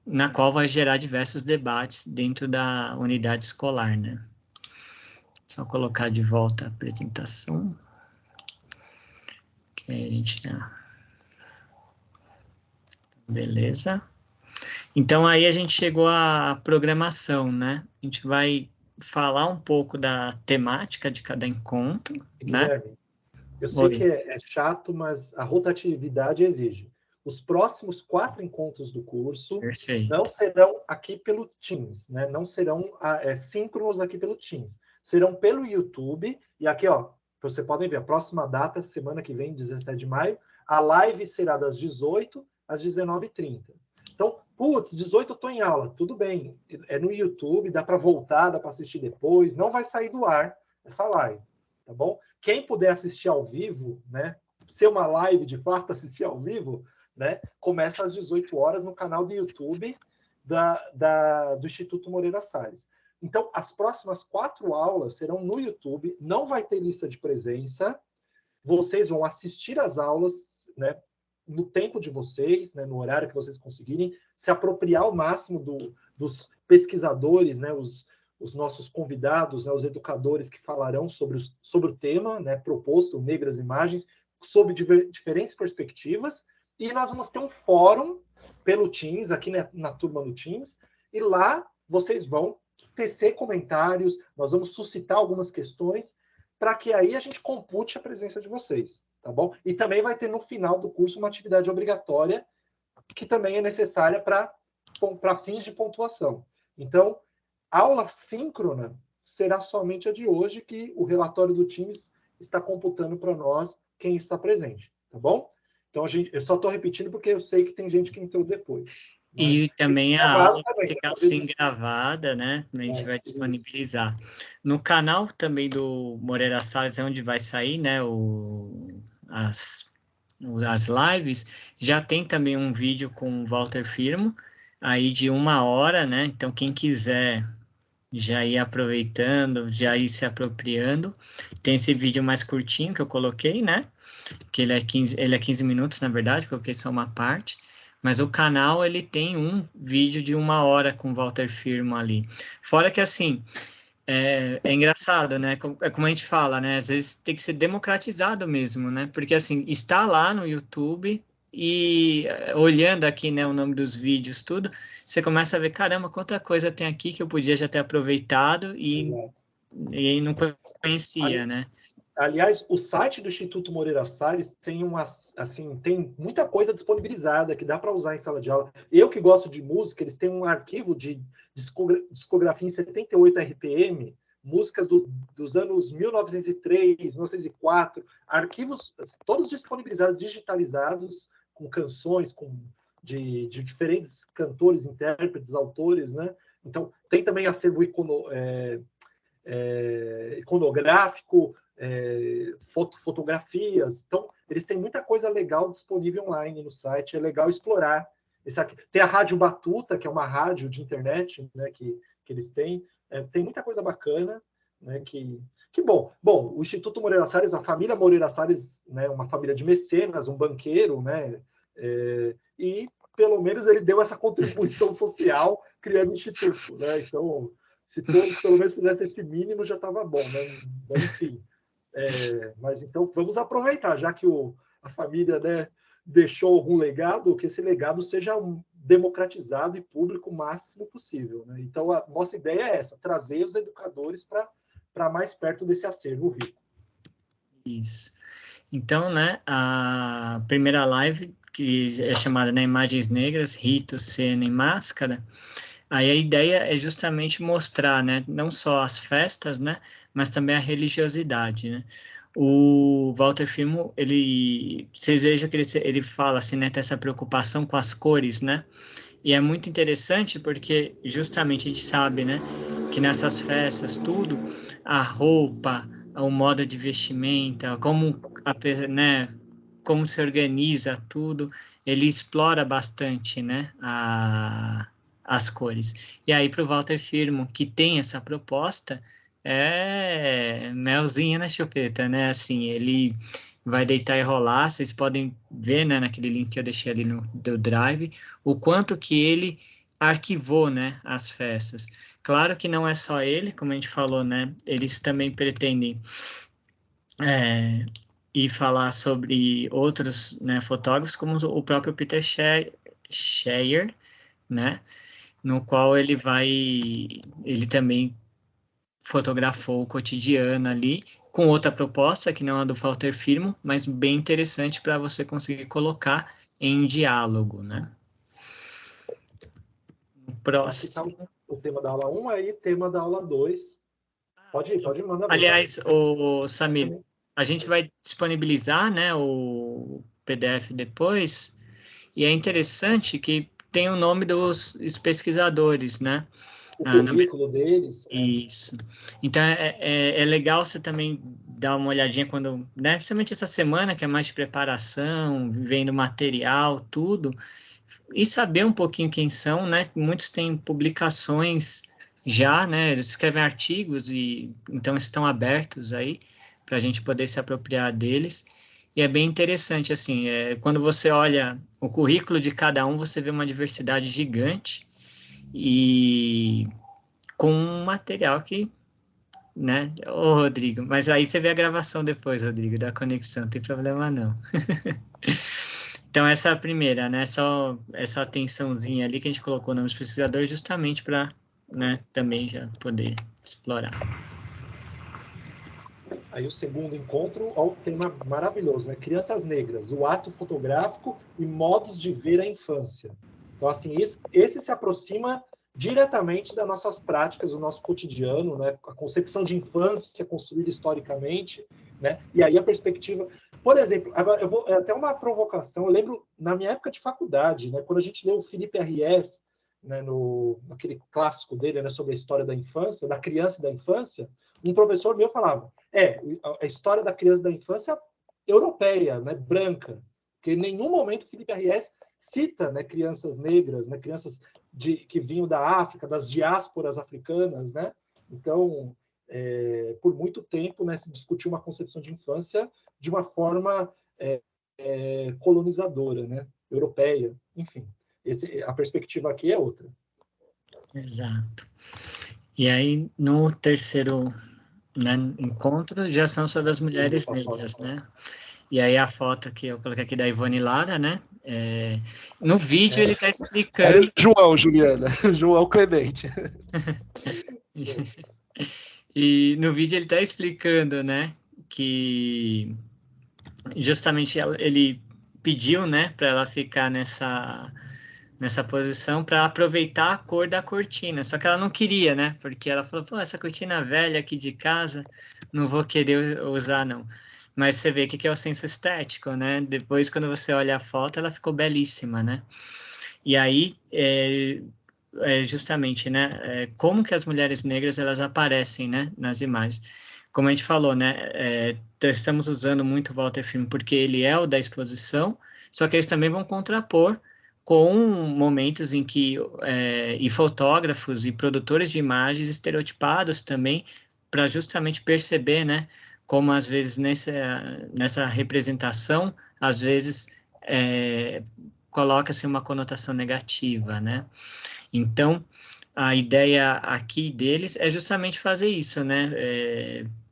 na qual vai gerar diversos debates dentro da unidade escolar, né? Só colocar de volta a apresentação, que aí a gente já... Beleza. Então, aí a gente chegou à programação, né? A gente vai falar um pouco da temática de cada encontro, né? Guilherme, eu sei que é chato, mas a rotatividade exige. Os próximos 4 encontros do curso não serão aqui pelo Teams, né? Não serão síncronos aqui pelo Teams. Serão pelo YouTube. E aqui, ó, vocês podem ver, a próxima data, semana que vem, 17 de maio, a live será das 18 às 19h30. Então, 18 eu estou em aula. Tudo bem, é no YouTube, dá para voltar, dá para assistir depois. Não vai sair do ar essa live, tá bom? Quem puder assistir ao vivo, né? Ser uma live de fato, assistir ao vivo, né? Começa às 18 horas no canal do YouTube do Instituto Moreira Salles. Então, as próximas 4 aulas serão no YouTube, não vai ter lista de presença, vocês vão assistir as aulas, né, no tempo de vocês, né, no horário que vocês conseguirem, se apropriar ao máximo dos pesquisadores, né, os nossos convidados, né, os educadores que falarão sobre o tema, né, proposto, Negras Imagens, sob diferentes perspectivas, e nós vamos ter um fórum pelo Teams, aqui na turma do Teams, e lá vocês vão tecer comentários, nós vamos suscitar algumas questões, para que aí a gente compute a presença de vocês, tá bom? E também vai ter no final do curso uma atividade obrigatória, que também é necessária para fins de pontuação. Então, aula síncrona será somente a de hoje, que o relatório do Teams está computando para nós quem está presente, tá bom? Então, eu só estou repetindo porque eu sei que tem gente que entrou depois. E também a aula vai ficar assim gravada, né? A gente vai disponibilizar. No canal também do Moreira Salles, é onde vai sair, né? As lives, já tem também um vídeo com o Walter Firmo, aí de 1 hora, né? Então, quem quiser já ir aproveitando, já ir se apropriando. Tem esse vídeo mais curtinho que eu coloquei, né? Que ele é 15 minutos, na verdade, coloquei só uma parte. Mas o canal, ele tem um vídeo de 1 hora com o Walter Firmo ali. Fora que, assim, é engraçado, né? Como a gente fala, né? Às vezes tem que ser democratizado mesmo, né? Porque, assim, está lá no YouTube e olhando aqui, né, o nome dos vídeos, tudo, você começa a ver, caramba, quanta coisa tem aqui que eu podia já ter aproveitado e ninguém não conhecia, né? Aliás, o site do Instituto Moreira Salles tem tem muita coisa disponibilizada que dá para usar em sala de aula. Eu que gosto de música, eles têm um arquivo de discografia em 78 RPM, músicas dos anos 1903, 1904, arquivos todos disponibilizados, digitalizados, com canções, de diferentes cantores, intérpretes, autores, né? Então, tem também acervo iconográfico, fotografias. Então, eles têm muita coisa legal disponível online no site, é legal explorar. Tem a Rádio Batuta, que é uma rádio de internet, né, que eles têm. Tem muita coisa bacana, né, que bom. Bom, o Instituto Moreira Salles, a família Moreira Salles, né, uma família de mecenas, um banqueiro, né, e pelo menos ele deu essa contribuição social criando o Instituto, né? Então, se todos pelo menos fizessem esse mínimo, já estava bom, né? Mas, enfim. Mas então vamos aproveitar, já que a família, né, deixou algum legado, que esse legado seja democratizado e público o máximo possível, né? Então a nossa ideia é essa, trazer os educadores para mais perto desse acervo rico. Isso. Então, né, a primeira live, que é chamada, né, Imagens Negras, Rito, Cena e Máscara, aí a ideia é justamente mostrar, né, não só as festas, né, mas também a religiosidade, né. O Walter Firmo, vocês vejam que ele fala assim, né, tem essa preocupação com as cores, né, e é muito interessante porque justamente a gente sabe, né, que nessas festas tudo, a roupa, o modo de vestimenta, né, como se organiza tudo, ele explora bastante, né, as cores. E aí, para o Walter Firmo, que tem essa proposta, é melzinho na chupeta, né? Assim, ele vai deitar e rolar, vocês podem ver, né, naquele link que eu deixei ali do Drive, o quanto que ele arquivou, né, as festas. Claro que não é só ele, como a gente falou, né, eles também pretendem ir falar sobre outros, né, fotógrafos, como o próprio Peter Scheyer, né, no qual ele também fotografou o cotidiano ali, com outra proposta, que não é a do Walter Firmo, mas bem interessante para você conseguir colocar em diálogo, né. Próximo. Aqui tá o tema da aula 1, aí tema da aula 2. Pode mandar. Aliás, o Samir, a gente vai disponibilizar, né, o PDF depois, e é interessante que tem o nome dos pesquisadores, né? O currículo deles. Isso. Então, é legal você também dar uma olhadinha quando, né, principalmente essa semana, que é mais de preparação, vendo material, tudo, e saber um pouquinho quem são, né? Muitos têm publicações já, né? Eles escrevem artigos e então estão abertos aí para a gente poder se apropriar deles. E é bem interessante, assim, quando você olha o currículo de cada um, você vê uma diversidade gigante e com um material que, né? Ô, Rodrigo, mas aí você vê a gravação depois, Rodrigo, da conexão, não tem problema não. Então, essa é a primeira, né? Só essa atençãozinha ali que a gente colocou nos pesquisadores justamente para, né, também já poder explorar. Aí o segundo encontro, ó, o tema maravilhoso, né? Crianças negras, o ato fotográfico e modos de ver a infância. Então, assim, esse se aproxima diretamente das nossas práticas, do nosso cotidiano, né? A concepção de infância construída historicamente, né? E aí a perspectiva... Por exemplo, agora eu vou até uma provocação. Eu lembro, na minha época de faculdade, né, quando a gente leu o Felipe R.S., né, naquele clássico dele, né, sobre a história da infância, da criança e da infância, um professor meu falava, a história da criança e da infância europeia, né, branca, porque em nenhum momento o Felipe R.S. cita, né, crianças negras, né, crianças que vinham da África, das diásporas africanas, né? Então, por muito tempo, né, se discutiu uma concepção de infância de uma forma colonizadora, né, europeia, enfim. A perspectiva aqui é outra. Exato. E aí, no terceiro, né, encontro, já são sobre as mulheres negras, né? E aí a foto que eu coloquei aqui da Ivone Lara, né? No vídeo ele está explicando... João, Juliana. João Clemente. E no vídeo ele está explicando, né, que justamente ele pediu, né, para ela ficar nessa posição para aproveitar a cor da cortina. Só que ela não queria, né? Porque ela falou, pô, essa cortina velha aqui de casa, não vou querer usar, não. Mas você vê que é o senso estético, né? Depois, quando você olha a foto, ela ficou belíssima, né? E aí, justamente, né? Como que as mulheres negras, elas aparecem, né? Nas imagens. Como a gente falou, né? Estamos usando muito o Walter Film porque ele é o da exposição, só que eles também vão contrapor com momentos em que e fotógrafos e produtores de imagens estereotipados também, para justamente perceber, né, como às vezes nessa representação, às vezes coloca-se uma conotação negativa, né? Então, a ideia aqui deles é justamente fazer isso, né?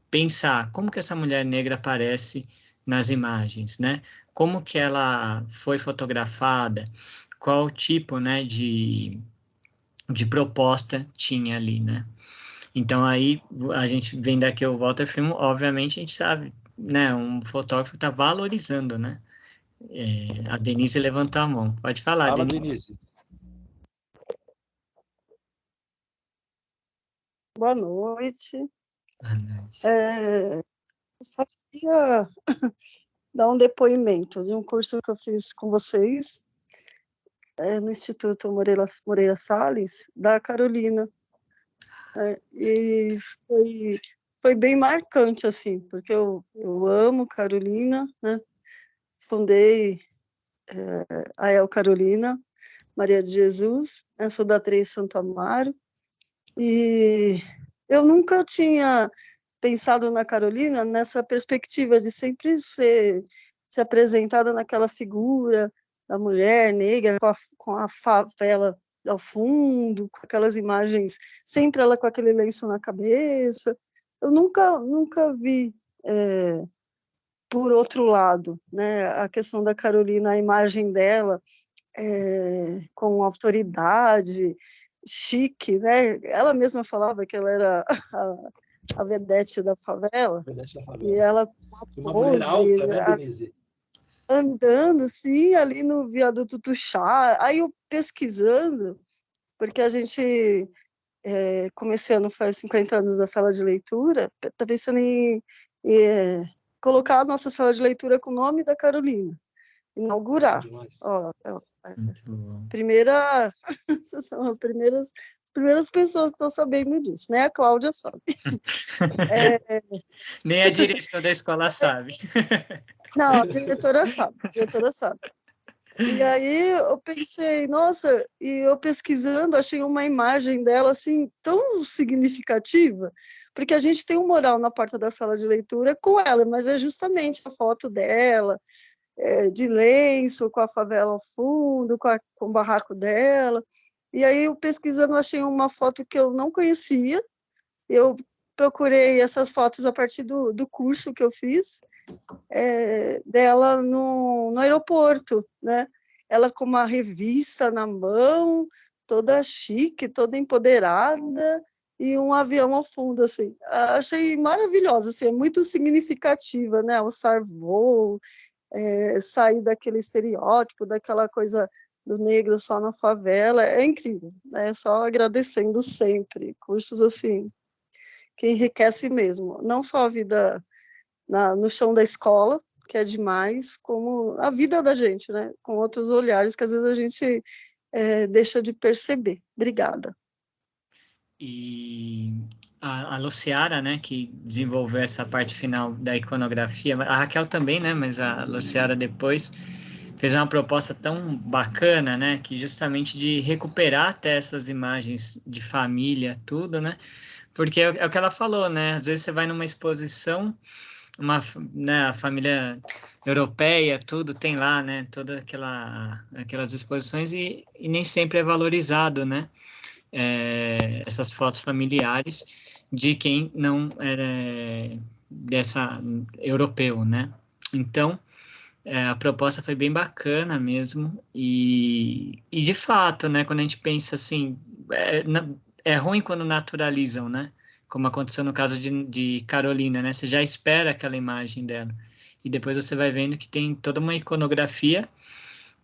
Pensar como que essa mulher negra aparece nas imagens, né? Como que ela foi fotografada, qual tipo, né, de proposta tinha ali, né? Então, aí, a gente vem daqui o Walter Film, obviamente, a gente sabe, né, um fotógrafo está valorizando, né? A Denise levantou a mão. Pode falar, Fala, Denise. Denise. Boa noite. Boa noite. Só queria dar um depoimento de um curso que eu fiz com vocês no Instituto Moreira Salles, da Carolina. E foi bem marcante, assim, porque eu amo Carolina, né? Fundei a El Carolina, Maria de Jesus, sou da Três Santo Amaro, e eu nunca tinha pensado na Carolina nessa perspectiva de sempre ser apresentada naquela figura da mulher negra com a favela ao fundo, com aquelas imagens, sempre ela com aquele lenço na cabeça. Eu nunca vi por outro lado, né, a questão da Carolina, a imagem dela com autoridade, chique, né? Ela mesma falava que ela era a vedete da favela, e ela com uma mulher alta, né, Denise? Andando, sim, ali no viaduto Tuxá. Aí eu pesquisando, porque a gente comecei ano faz 50 anos da sala de leitura, tá pensando em colocar a nossa sala de leitura com o nome da Carolina, inaugurar. Primeira, são as primeiras pessoas que estão sabendo disso, né? A Cláudia sabe. Nem a direção da escola sabe. Não, a diretora sabe. E aí eu pensei, nossa, e eu pesquisando, achei uma imagem dela assim tão significativa, porque a gente tem um mural na porta da sala de leitura com ela, mas é justamente a foto dela, de lenço, com a favela ao fundo, com o barraco dela. E aí eu pesquisando, achei uma foto que eu não conhecia, eu procurei essas fotos a partir do curso que eu fiz, dela no aeroporto, né? Ela com uma revista na mão, toda chique, toda empoderada, e um avião ao fundo, assim. Achei maravilhosa, assim, é muito significativa, né? Alçar voo, sair daquele estereótipo, daquela coisa do negro só na favela, é incrível, né? Só agradecendo sempre, cursos assim, que enriquece mesmo, não só a vida no chão da escola, que é demais, como a vida da gente, né? Com outros olhares que às vezes a gente deixa de perceber. Obrigada. E a Luciara, né, que desenvolveu essa parte final da iconografia, a Raquel também, né, mas a Luciara depois fez uma proposta tão bacana, né, que justamente de recuperar até essas imagens de família, tudo, né, porque é o que ela falou, né, às vezes você vai numa exposição, né, a família europeia, tudo tem lá, né, toda aquelas exposições e nem sempre é valorizado, né, essas fotos familiares de quem não era dessa europeu, né? Então, a proposta foi bem bacana mesmo e de fato, né? Quando a gente pensa assim, é ruim quando naturalizam, né? como aconteceu no caso de Carolina, né? Você já espera aquela imagem dela. E depois você vai vendo que tem toda uma iconografia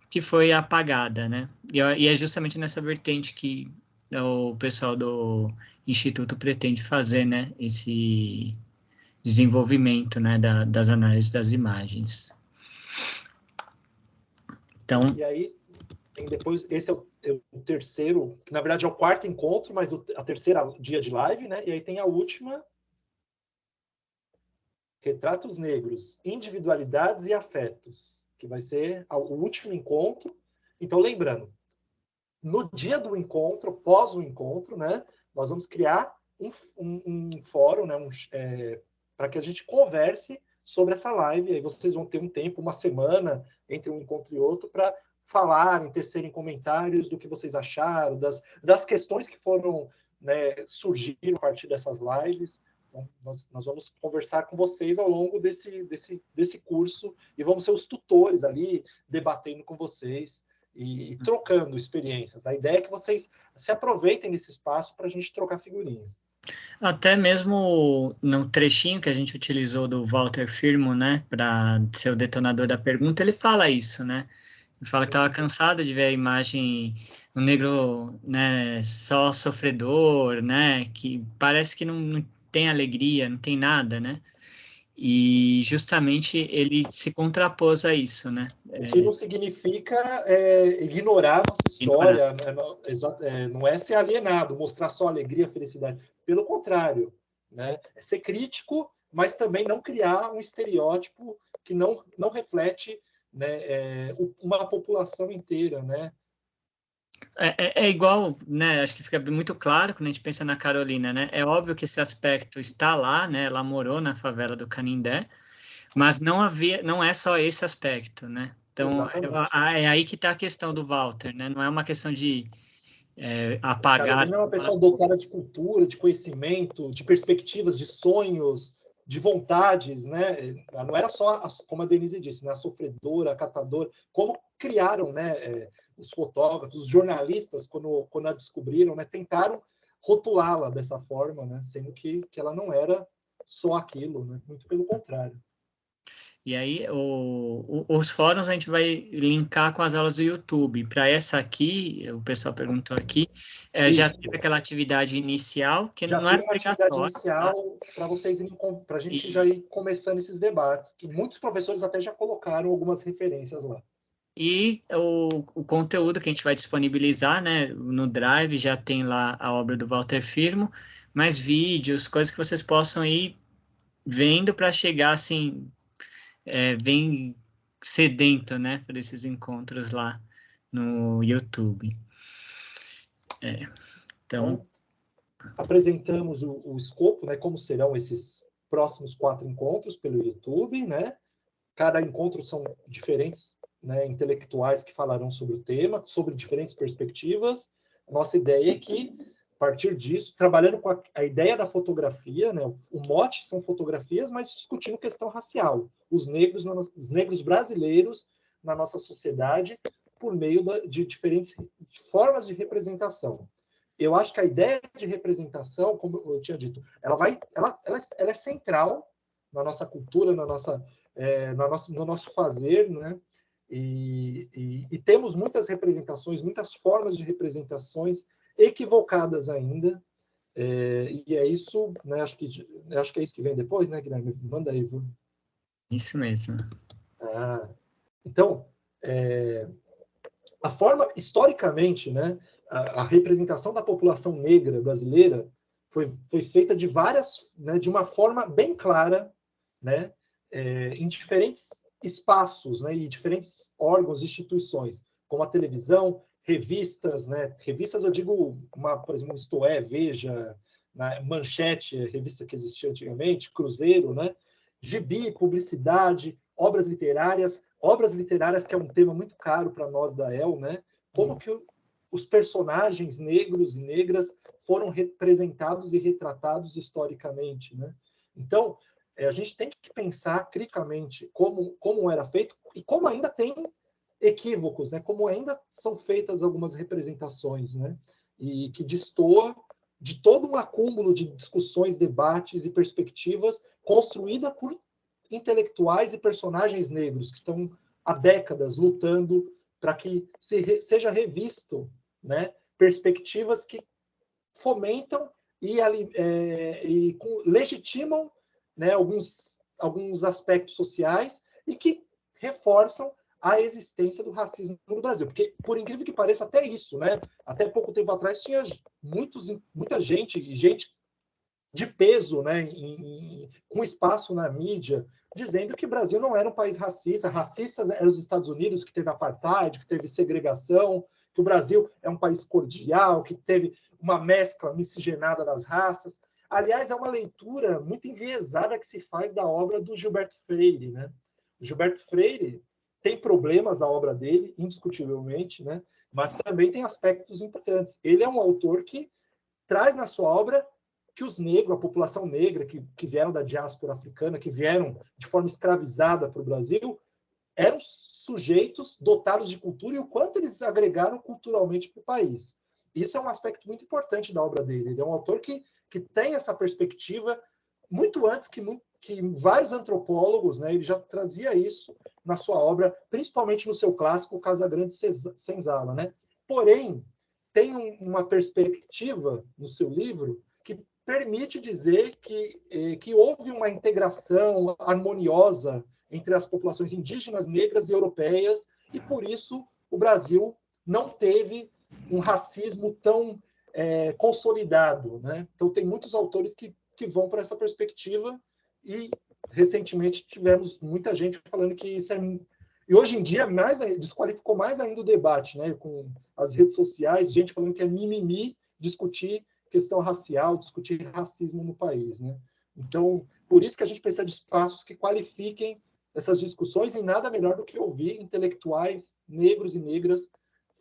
que foi apagada, né? E é justamente nessa vertente que o pessoal do Instituto pretende fazer, né? Esse desenvolvimento, né? Das análises das imagens. Então... E aí, tem depois, esse é o terceiro, que na verdade é o quarto encontro, mas a terceira dia de live, né? E aí tem a última, Retratos Negros, Individualidades e Afetos, que vai ser o último encontro. Então, lembrando, no dia do encontro, pós o encontro, né, nós vamos criar um fórum, né, para que a gente converse sobre essa live. Aí vocês vão ter um tempo, uma semana, entre um encontro e outro, para falarem, tecerem comentários do que vocês acharam, das questões que foram, né, surgiram a partir dessas lives. Então, nós vamos conversar com vocês ao longo desse curso e vamos ser os tutores ali, debatendo com vocês e trocando experiências. A ideia é que vocês se aproveitem desse espaço para a gente trocar figurinhas. Até mesmo no trechinho que a gente utilizou do Walter Firmo, né, para ser o detonador da pergunta, ele fala isso, né? Ele fala que estava cansado de ver a imagem do negro, né, só sofredor, né, que parece que não tem alegria, não tem nada, né? E justamente ele se contrapôs a isso, né? O que não significa ignorar a nossa história, né? Não é ser alienado, mostrar só alegria, felicidade. Pelo contrário, né? É ser crítico, mas também não criar um estereótipo que não reflete, né, uma população inteira, né? É igual, né? Acho que fica muito claro quando a gente pensa na Carolina, né? É óbvio que esse aspecto está lá, né? Ela morou na favela do Canindé, mas não é só esse aspecto, né? Então, é aí que está a questão do Walter, né? Não é uma questão de apagar... Carolina é uma pessoa dotada de cultura, de conhecimento, de perspectivas, de sonhos, de vontades, né? Não era só, como a Denise disse, né? A sofredora, a catadora, como criaram, né? Os fotógrafos, os jornalistas, quando a descobriram, né? Tentaram rotulá-la dessa forma, né? Sendo que ela não era só aquilo, né? Muito pelo contrário. E aí, os fóruns a gente vai linkar com as aulas do YouTube. Para essa aqui, o pessoal perguntou aqui, já teve aquela atividade inicial, que já não era obrigatória. Atividade inicial para vocês irem, para a gente já ir começando esses debates, que muitos professores até já colocaram algumas referências lá. E o conteúdo que a gente vai disponibilizar, né, no Drive, já tem lá a obra do Walter Firmo, mais vídeos, coisas que vocês possam ir vendo para chegar, assim, bem sedento, né, para esses encontros lá no YouTube. Então, apresentamos o escopo, né, como serão esses próximos 4 encontros pelo YouTube, né? Cada encontro são diferentes, né, intelectuais que falarão sobre o tema, sobre diferentes perspectivas. Nossa ideia é que, a partir disso, trabalhando com a ideia da fotografia, né, o mote são fotografias, mas discutindo questão racial, os negros brasileiros na nossa sociedade, por meio de diferentes formas de representação. Eu acho que a ideia de representação, como eu tinha dito, ela é central na nossa cultura, no nosso fazer, né? E temos muitas representações, muitas formas de representações equivocadas ainda, e é isso, né? Acho que é isso que vem depois, né, Guilherme? Manda aí, viu? Isso mesmo. Então, a forma, historicamente, né, a representação da população negra brasileira foi feita de de uma forma bem clara, né, em diferentes espaços, né, e diferentes órgãos, instituições, como a televisão, revistas, né, revistas eu digo, por exemplo, Isto É, Veja, Manchete, revista que existia antigamente, Cruzeiro, né, gibi, publicidade, obras literárias que é um tema muito caro para nós da EL, né? Como que os personagens negros e negras foram representados e retratados historicamente, né? Então, a gente tem que pensar criticamente como era feito e como ainda tem equívocos, né? Como ainda são feitas algumas representações, né? E que destoa de todo um acúmulo de discussões, debates e perspectivas construída por intelectuais e personagens negros que estão há décadas lutando para que seja revisto, né, perspectivas que fomentam e legitimam, né, alguns aspectos sociais e que reforçam a existência do racismo no Brasil. Porque, por incrível que pareça, até isso, né? Até pouco tempo atrás tinha muita gente de peso, né, com espaço na mídia, dizendo que o Brasil não era um país racista. Racistas eram os Estados Unidos, que teve apartheid, que teve segregação, que o Brasil é um país cordial, que teve uma mescla miscigenada das raças. Aliás, é uma leitura muito enviesada que se faz da obra do Gilberto Freire, né? O Gilberto Freire tem problemas na obra dele, indiscutivelmente, né? Mas também tem aspectos importantes. Ele é um autor que traz na sua obra que os negros, a população negra que vieram da diáspora africana, que vieram de forma escravizada para o Brasil, eram sujeitos dotados de cultura e o quanto eles agregaram culturalmente para o país. Isso é um aspecto muito importante da obra dele. Ele é um autor que tem essa perspectiva muito antes que vários antropólogos, né? Ele já trazia isso na sua obra, principalmente no seu clássico Casagrande Senzala, né? Porém, tem uma perspectiva no seu livro que permite dizer que houve uma integração harmoniosa entre as populações indígenas, negras e europeias, e por isso o Brasil não teve um racismo tão consolidado, né? Então tem muitos autores que vão para essa perspectiva e recentemente tivemos muita gente falando que isso é... E hoje em dia desqualificou mais ainda o debate, né? Com as redes sociais, gente falando que é mimimi discutir questão racial, discutir racismo no país, né? Então, por isso que a gente precisa de espaços que qualifiquem essas discussões e nada melhor do que ouvir intelectuais negros e negras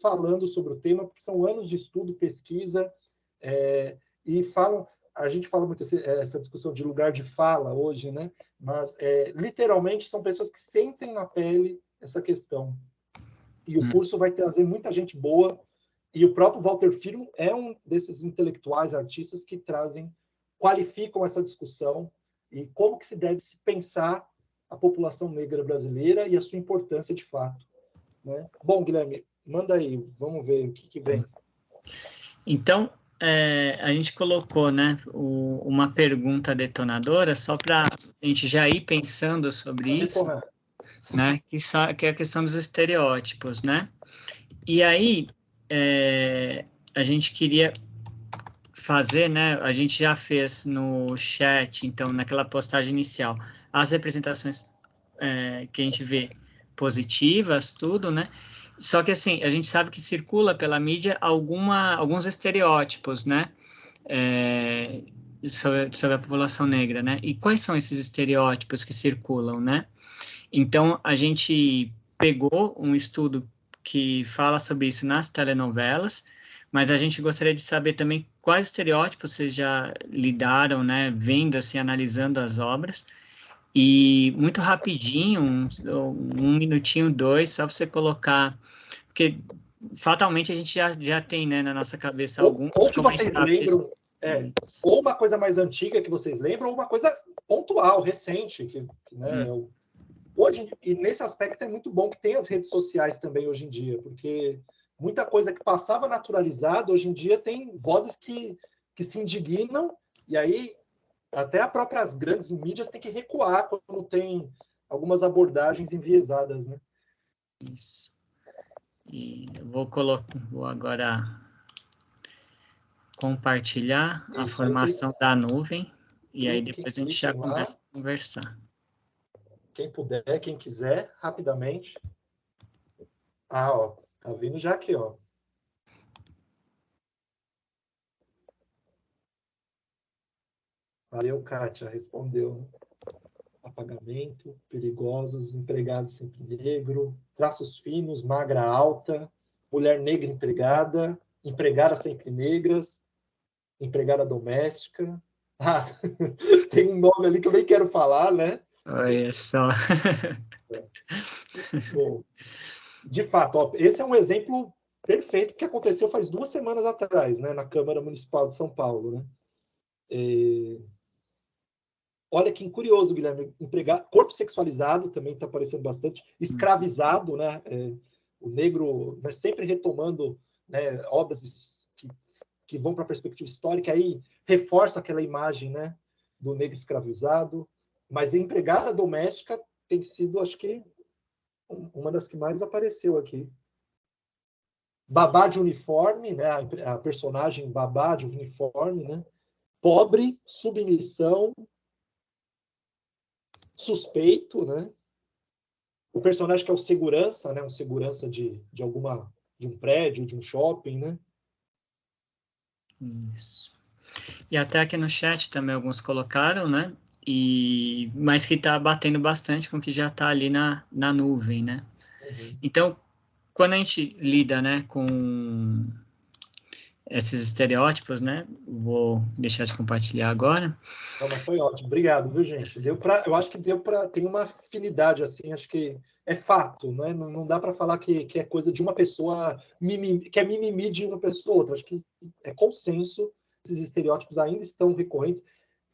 falando sobre o tema, porque são anos de estudo, pesquisa, e a gente fala muito essa discussão de lugar de fala hoje, né? Mas literalmente são pessoas que sentem na pele essa questão. E o curso vai trazer muita gente boa, e o próprio Walter Firmo é um desses intelectuais, artistas que qualificam essa discussão e como que se deve se pensar a população negra brasileira e a sua importância de fato, né? Bom, Guilherme, manda aí, vamos ver o que vem. Então, a gente colocou, né, uma pergunta detonadora só para a gente já ir pensando sobre isso, né, que é a questão dos estereótipos, né? E aí, a gente queria fazer, né, a gente já fez no chat, então, naquela postagem inicial, as representações que a gente vê positivas, tudo, né? Só que, assim, a gente sabe que circula pela mídia alguns estereótipos, né? Sobre a população negra, né? E quais são esses estereótipos que circulam, né? Então, a gente pegou um estudo que fala sobre isso nas telenovelas, mas a gente gostaria de saber também quais estereótipos vocês já lidaram, né? Vendo, assim, analisando as obras. E muito rapidinho, um minutinho, 2, só para você colocar, porque fatalmente a gente já tem, né, na nossa cabeça alguns. Ou que vocês lembram, ou uma coisa mais antiga que vocês lembram, ou uma coisa pontual, recente, né, hoje, e nesse aspecto é muito bom que tem as redes sociais também hoje em dia, porque muita coisa que passava naturalizada, hoje em dia tem vozes que se indignam, e aí até as próprias grandes mídias têm que recuar quando tem algumas abordagens enviesadas, né? Isso. E eu vou agora compartilhar a formação da nuvem, e aí depois a gente já começa a conversar. Quem puder, quem quiser, rapidamente. Ó, tá vindo já aqui, ó. Valeu, Kátia, respondeu. Apagamento, perigosos, empregado sempre negro, traços finos, magra alta, mulher negra empregada, empregada sempre negras, empregada doméstica. Tem um nome ali que eu nem quero falar, né? Olha só. Bom, de fato, ó, esse é um exemplo perfeito, porque aconteceu faz 2 semanas atrás, né, na Câmara Municipal de São Paulo, né? Olha que curioso, Guilherme, corpo sexualizado também está aparecendo bastante, escravizado, né? O negro, né, sempre retomando, né, obras que vão para a perspectiva histórica, aí reforça aquela imagem, né, do negro escravizado, mas a empregada doméstica tem sido, acho que, uma das que mais apareceu aqui. Babá de uniforme, né, a personagem babá de uniforme, né, pobre, submissão, suspeito, né, o personagem que é o segurança, né, um segurança de um prédio, de um shopping, né. Isso. E até aqui no chat também alguns colocaram, né? Mas que está batendo bastante com o que já está ali na nuvem, né? Uhum. Então, quando a gente lida, né, com esses estereótipos, né? Vou deixar de compartilhar agora. Não, mas foi ótimo. Obrigado, viu, gente? Eu acho que tem uma afinidade, assim, acho que é fato, né? Não dá para falar que é coisa de uma pessoa, que é mimimi de uma pessoa ou outra. Acho que é consenso, esses estereótipos ainda estão recorrentes.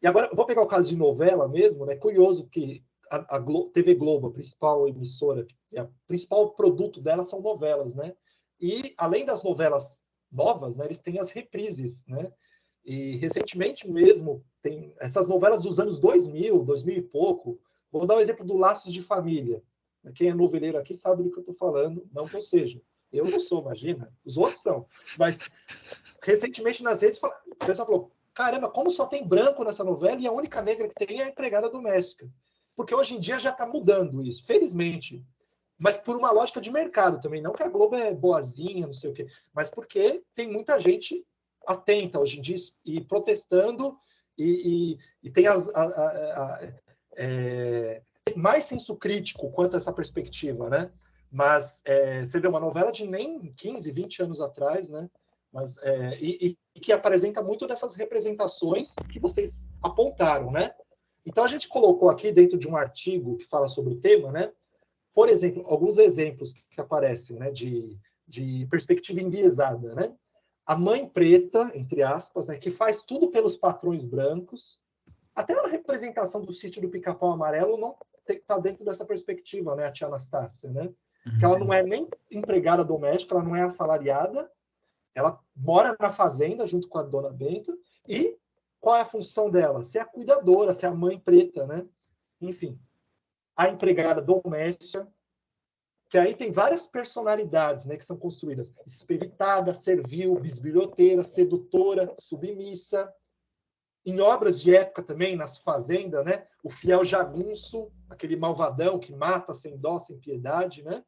E agora, vou pegar o caso de novela mesmo, né? Curioso que a TV Globo, a principal emissora, o principal produto dela são novelas, né? E, além das novelas novas, né, eles têm as reprises, né? E, recentemente mesmo, tem essas novelas dos anos 2000 e pouco. Vou dar o exemplo do Laços de Família. Quem é noveleiro aqui sabe do que eu estou falando, não que eu seja. Eu não sou, imagina. Os outros são. Mas, recentemente, nas redes, o pessoal falou, caramba, como só tem branco nessa novela e a única negra que tem é a empregada doméstica. Porque hoje em dia já está mudando isso, felizmente. Mas por uma lógica de mercado também. Não que a Globo é boazinha, não sei o quê, mas porque tem muita gente atenta hoje em dia e protestando e tem mais senso crítico quanto a essa perspectiva, né? Mas você vê uma novela de nem 15, 20 anos atrás, né? Mas, e que apresenta muito dessas representações que vocês apontaram, né? Então, a gente colocou aqui dentro de um artigo que fala sobre o tema, né? Por exemplo, alguns exemplos que aparecem, né? De perspectiva enviesada, né? A mãe preta, entre aspas, né? Que faz tudo pelos patrões brancos. Até a representação do Sítio do Pica-Pau Amarelo não está dentro dessa perspectiva, né? A tia Anastácia, né? Que ela não é nem empregada doméstica, ela não é assalariada, ela mora na fazenda junto com a dona Benta. E qual é a função dela? Ser a cuidadora, ser a mãe preta, né? Enfim, a empregada doméstica, que aí tem várias personalidades, né, que são construídas. Espevitada, servil, bisbilhoteira, sedutora, submissa. Em obras de época também, nas fazendas, né, o fiel jagunço, aquele malvadão que mata sem dó, sem piedade, né?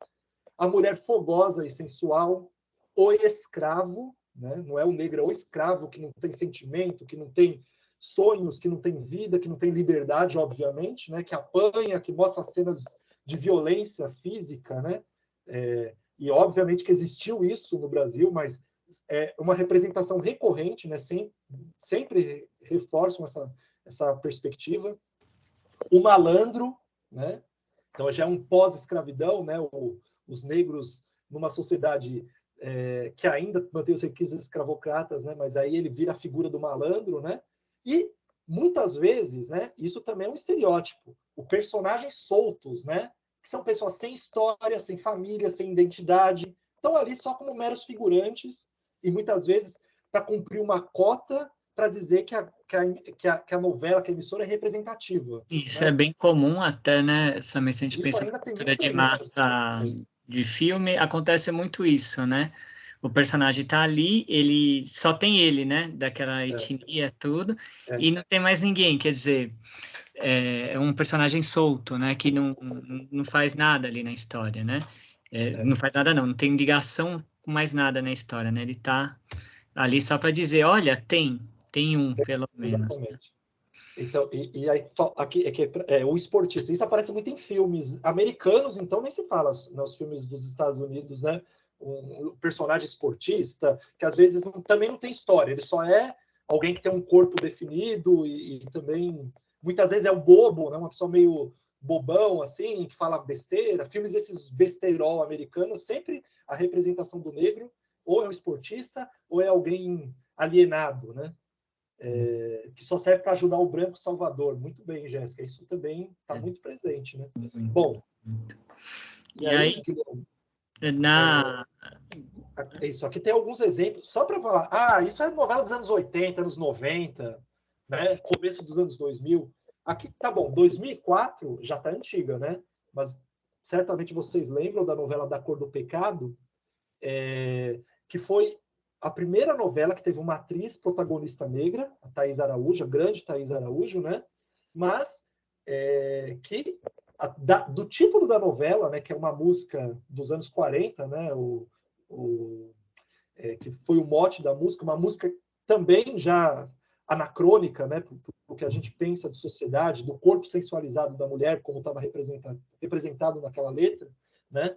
A mulher fogosa e sensual, o escravo, né? Não é o negro, é o escravo que não tem sentimento, que não tem sonhos, que não tem vida, que não tem liberdade, obviamente, né? Que apanha, que mostra cenas de violência física, né? E obviamente que existiu isso no Brasil, mas é uma representação recorrente, né? Sempre reforçam essa perspectiva. O malandro, né? Então já é um pós-escravidão, né? Os negros numa sociedade que ainda mantém os requisitos escravocratas, né? Mas aí ele vira a figura do malandro, né? E muitas vezes, né? Isso também é um estereótipo. Os personagens soltos, né? Que são pessoas sem história, sem família, sem identidade, estão ali só como meros figurantes e muitas vezes para cumprir uma cota para dizer que a novela, que a emissora é representativa. Isso, né? É bem comum até, né, se a gente Isso pensa ainda na tem cultura de muita massa de filme, acontece muito isso, né? O personagem tá ali, ele só tem ele, né, daquela etnia, tudo, e não tem mais ninguém, quer dizer, é um personagem solto, né, que não faz nada ali na história, né? Não faz nada não tem ligação com mais nada na história, né? Ele tá ali só para dizer, olha, tem um, pelo menos. Exatamente. Então, e aí, aqui o esportista, isso aparece muito em filmes americanos, então nem se fala nos filmes dos Estados Unidos, né? Um personagem esportista, que às vezes também não tem história, ele só é alguém que tem um corpo definido e também, muitas vezes é o bobo, né? Uma pessoa meio bobão, assim, que fala besteira. Filmes desses besteirol americanos, sempre a representação do negro ou é um esportista, ou é alguém alienado, né? Que só serve para ajudar o branco salvador. Muito bem, Jéssica, isso também está muito presente, né? Bom, e aí isso aqui tem alguns exemplos, só para falar, isso é novela dos anos 80, anos 90, né? Começo dos anos 2000. Aqui, tá bom, 2004 já está antiga, né? Mas certamente vocês lembram da novela Da Cor do Pecado, que foi a primeira novela que teve uma atriz protagonista negra, a Thaís Araújo, a grande Thaís Araújo, né? Mas que do título da novela, né, que é uma música dos anos 40, né, que foi o mote da música, uma música também já anacrônica, né, o que a gente pensa de sociedade, do corpo sensualizado da mulher, como estava representado naquela letra, né?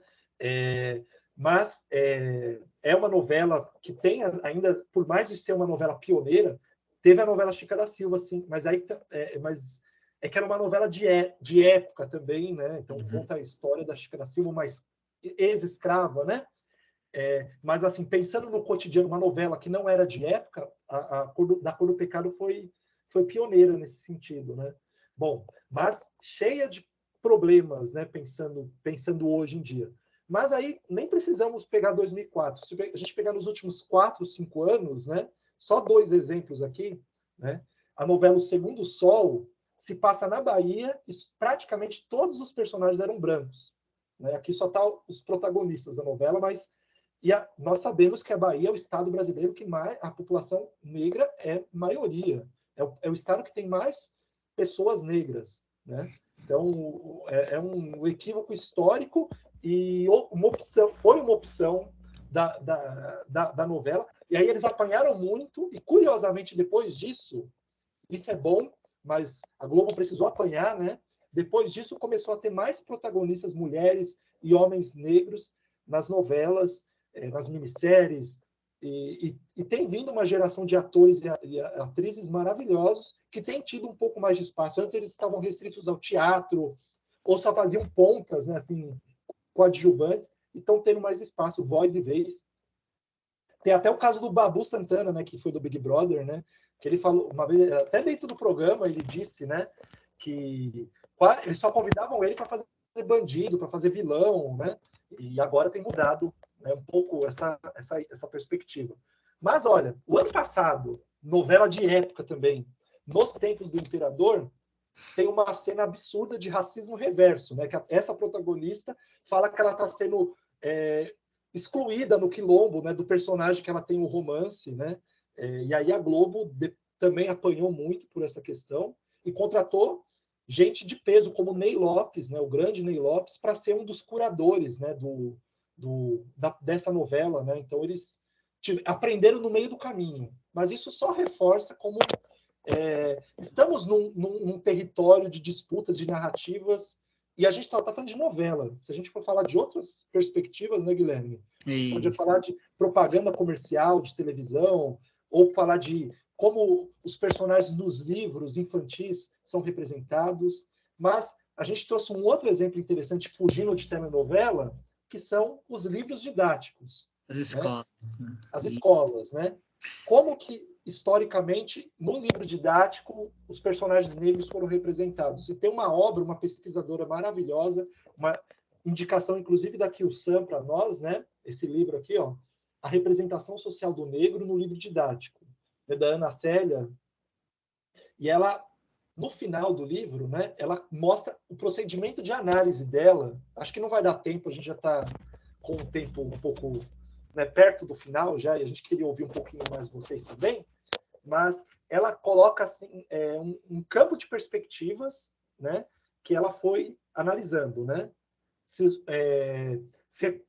Mas é uma novela que tem ainda, por mais de ser uma novela pioneira, teve a novela Chica da Silva, sim, mas aí que era uma novela de época também, né? Então conta a história da Chica da Silva, uma ex-escrava, né? Mas assim, pensando no cotidiano, uma novela que não era de época, Da Cor do Pecado foi pioneira nesse sentido, né? Bom, mas cheia de problemas, né? Pensando hoje em dia. Mas aí nem precisamos pegar 2004. Se a gente pegar nos últimos 4, 5 anos, né? Só 2 exemplos aqui, né? A novela O Segundo Sol se passa na Bahia e praticamente todos os personagens eram brancos, né? Aqui só tá os protagonistas da novela, mas nós sabemos que a Bahia é o estado brasileiro que mais a população negra é maioria. É o estado que tem mais pessoas negras, né? Então, é um equívoco histórico e foi uma opção da novela. E aí eles apanharam muito e, curiosamente, depois disso, isso é bom, mas a Globo precisou apanhar, né? Depois disso, começou a ter mais protagonistas mulheres e homens negros nas novelas, nas minisséries, e tem vindo uma geração de atores e atrizes maravilhosos que tem tido um pouco mais de espaço. Antes eles estavam restritos ao teatro, ou só faziam pontas, né, assim, coadjuvantes, e estão tendo mais espaço, voz e vez. Tem até o caso do Babu Santana, né, que foi do Big Brother, né, que ele falou, uma vez, até dentro do programa, ele disse, né, que eles só convidavam ele para fazer bandido, para fazer vilão, né, e agora tem mudado, né, um pouco essa perspectiva. Mas, olha, o ano passado, novela de época também, Nos Tempos do Imperador, tem uma cena absurda de racismo reverso, né? Que essa protagonista fala que ela está sendo excluída no quilombo, né? Do personagem que ela tem o romance, né? E aí a Globo também apanhou muito por essa questão e contratou gente de peso como Ney Lopes, né? O grande Ney Lopes, para ser um dos curadores, né? Dessa novela, né? Então eles aprenderam no meio do caminho, mas isso só reforça como estamos num território de disputas, de narrativas, e a gente está falando de novela. Se a gente for falar de outras perspectivas, né, Guilherme? A gente pode falar de propaganda comercial, de televisão, ou falar de como os personagens nos livros infantis são representados. Mas a gente trouxe um outro exemplo interessante, fugindo de telenovela, que são os livros didáticos. As escolas. Né? As escolas, né? Como que, historicamente, no livro didático, os personagens negros foram representados. E tem uma obra, uma pesquisadora maravilhosa, uma indicação, inclusive, da Kilsan para nós, né? Esse livro aqui, ó, A Representação Social do Negro no Livro Didático, é da Ana Célia. E ela, no final do livro, né, ela mostra o procedimento de análise dela. Acho que não vai dar tempo, a gente já está com o tempo um pouco... Né, perto do final já, e a gente queria ouvir um pouquinho mais vocês também, mas ela coloca assim, um campo de perspectivas, né, que ela foi analisando, né?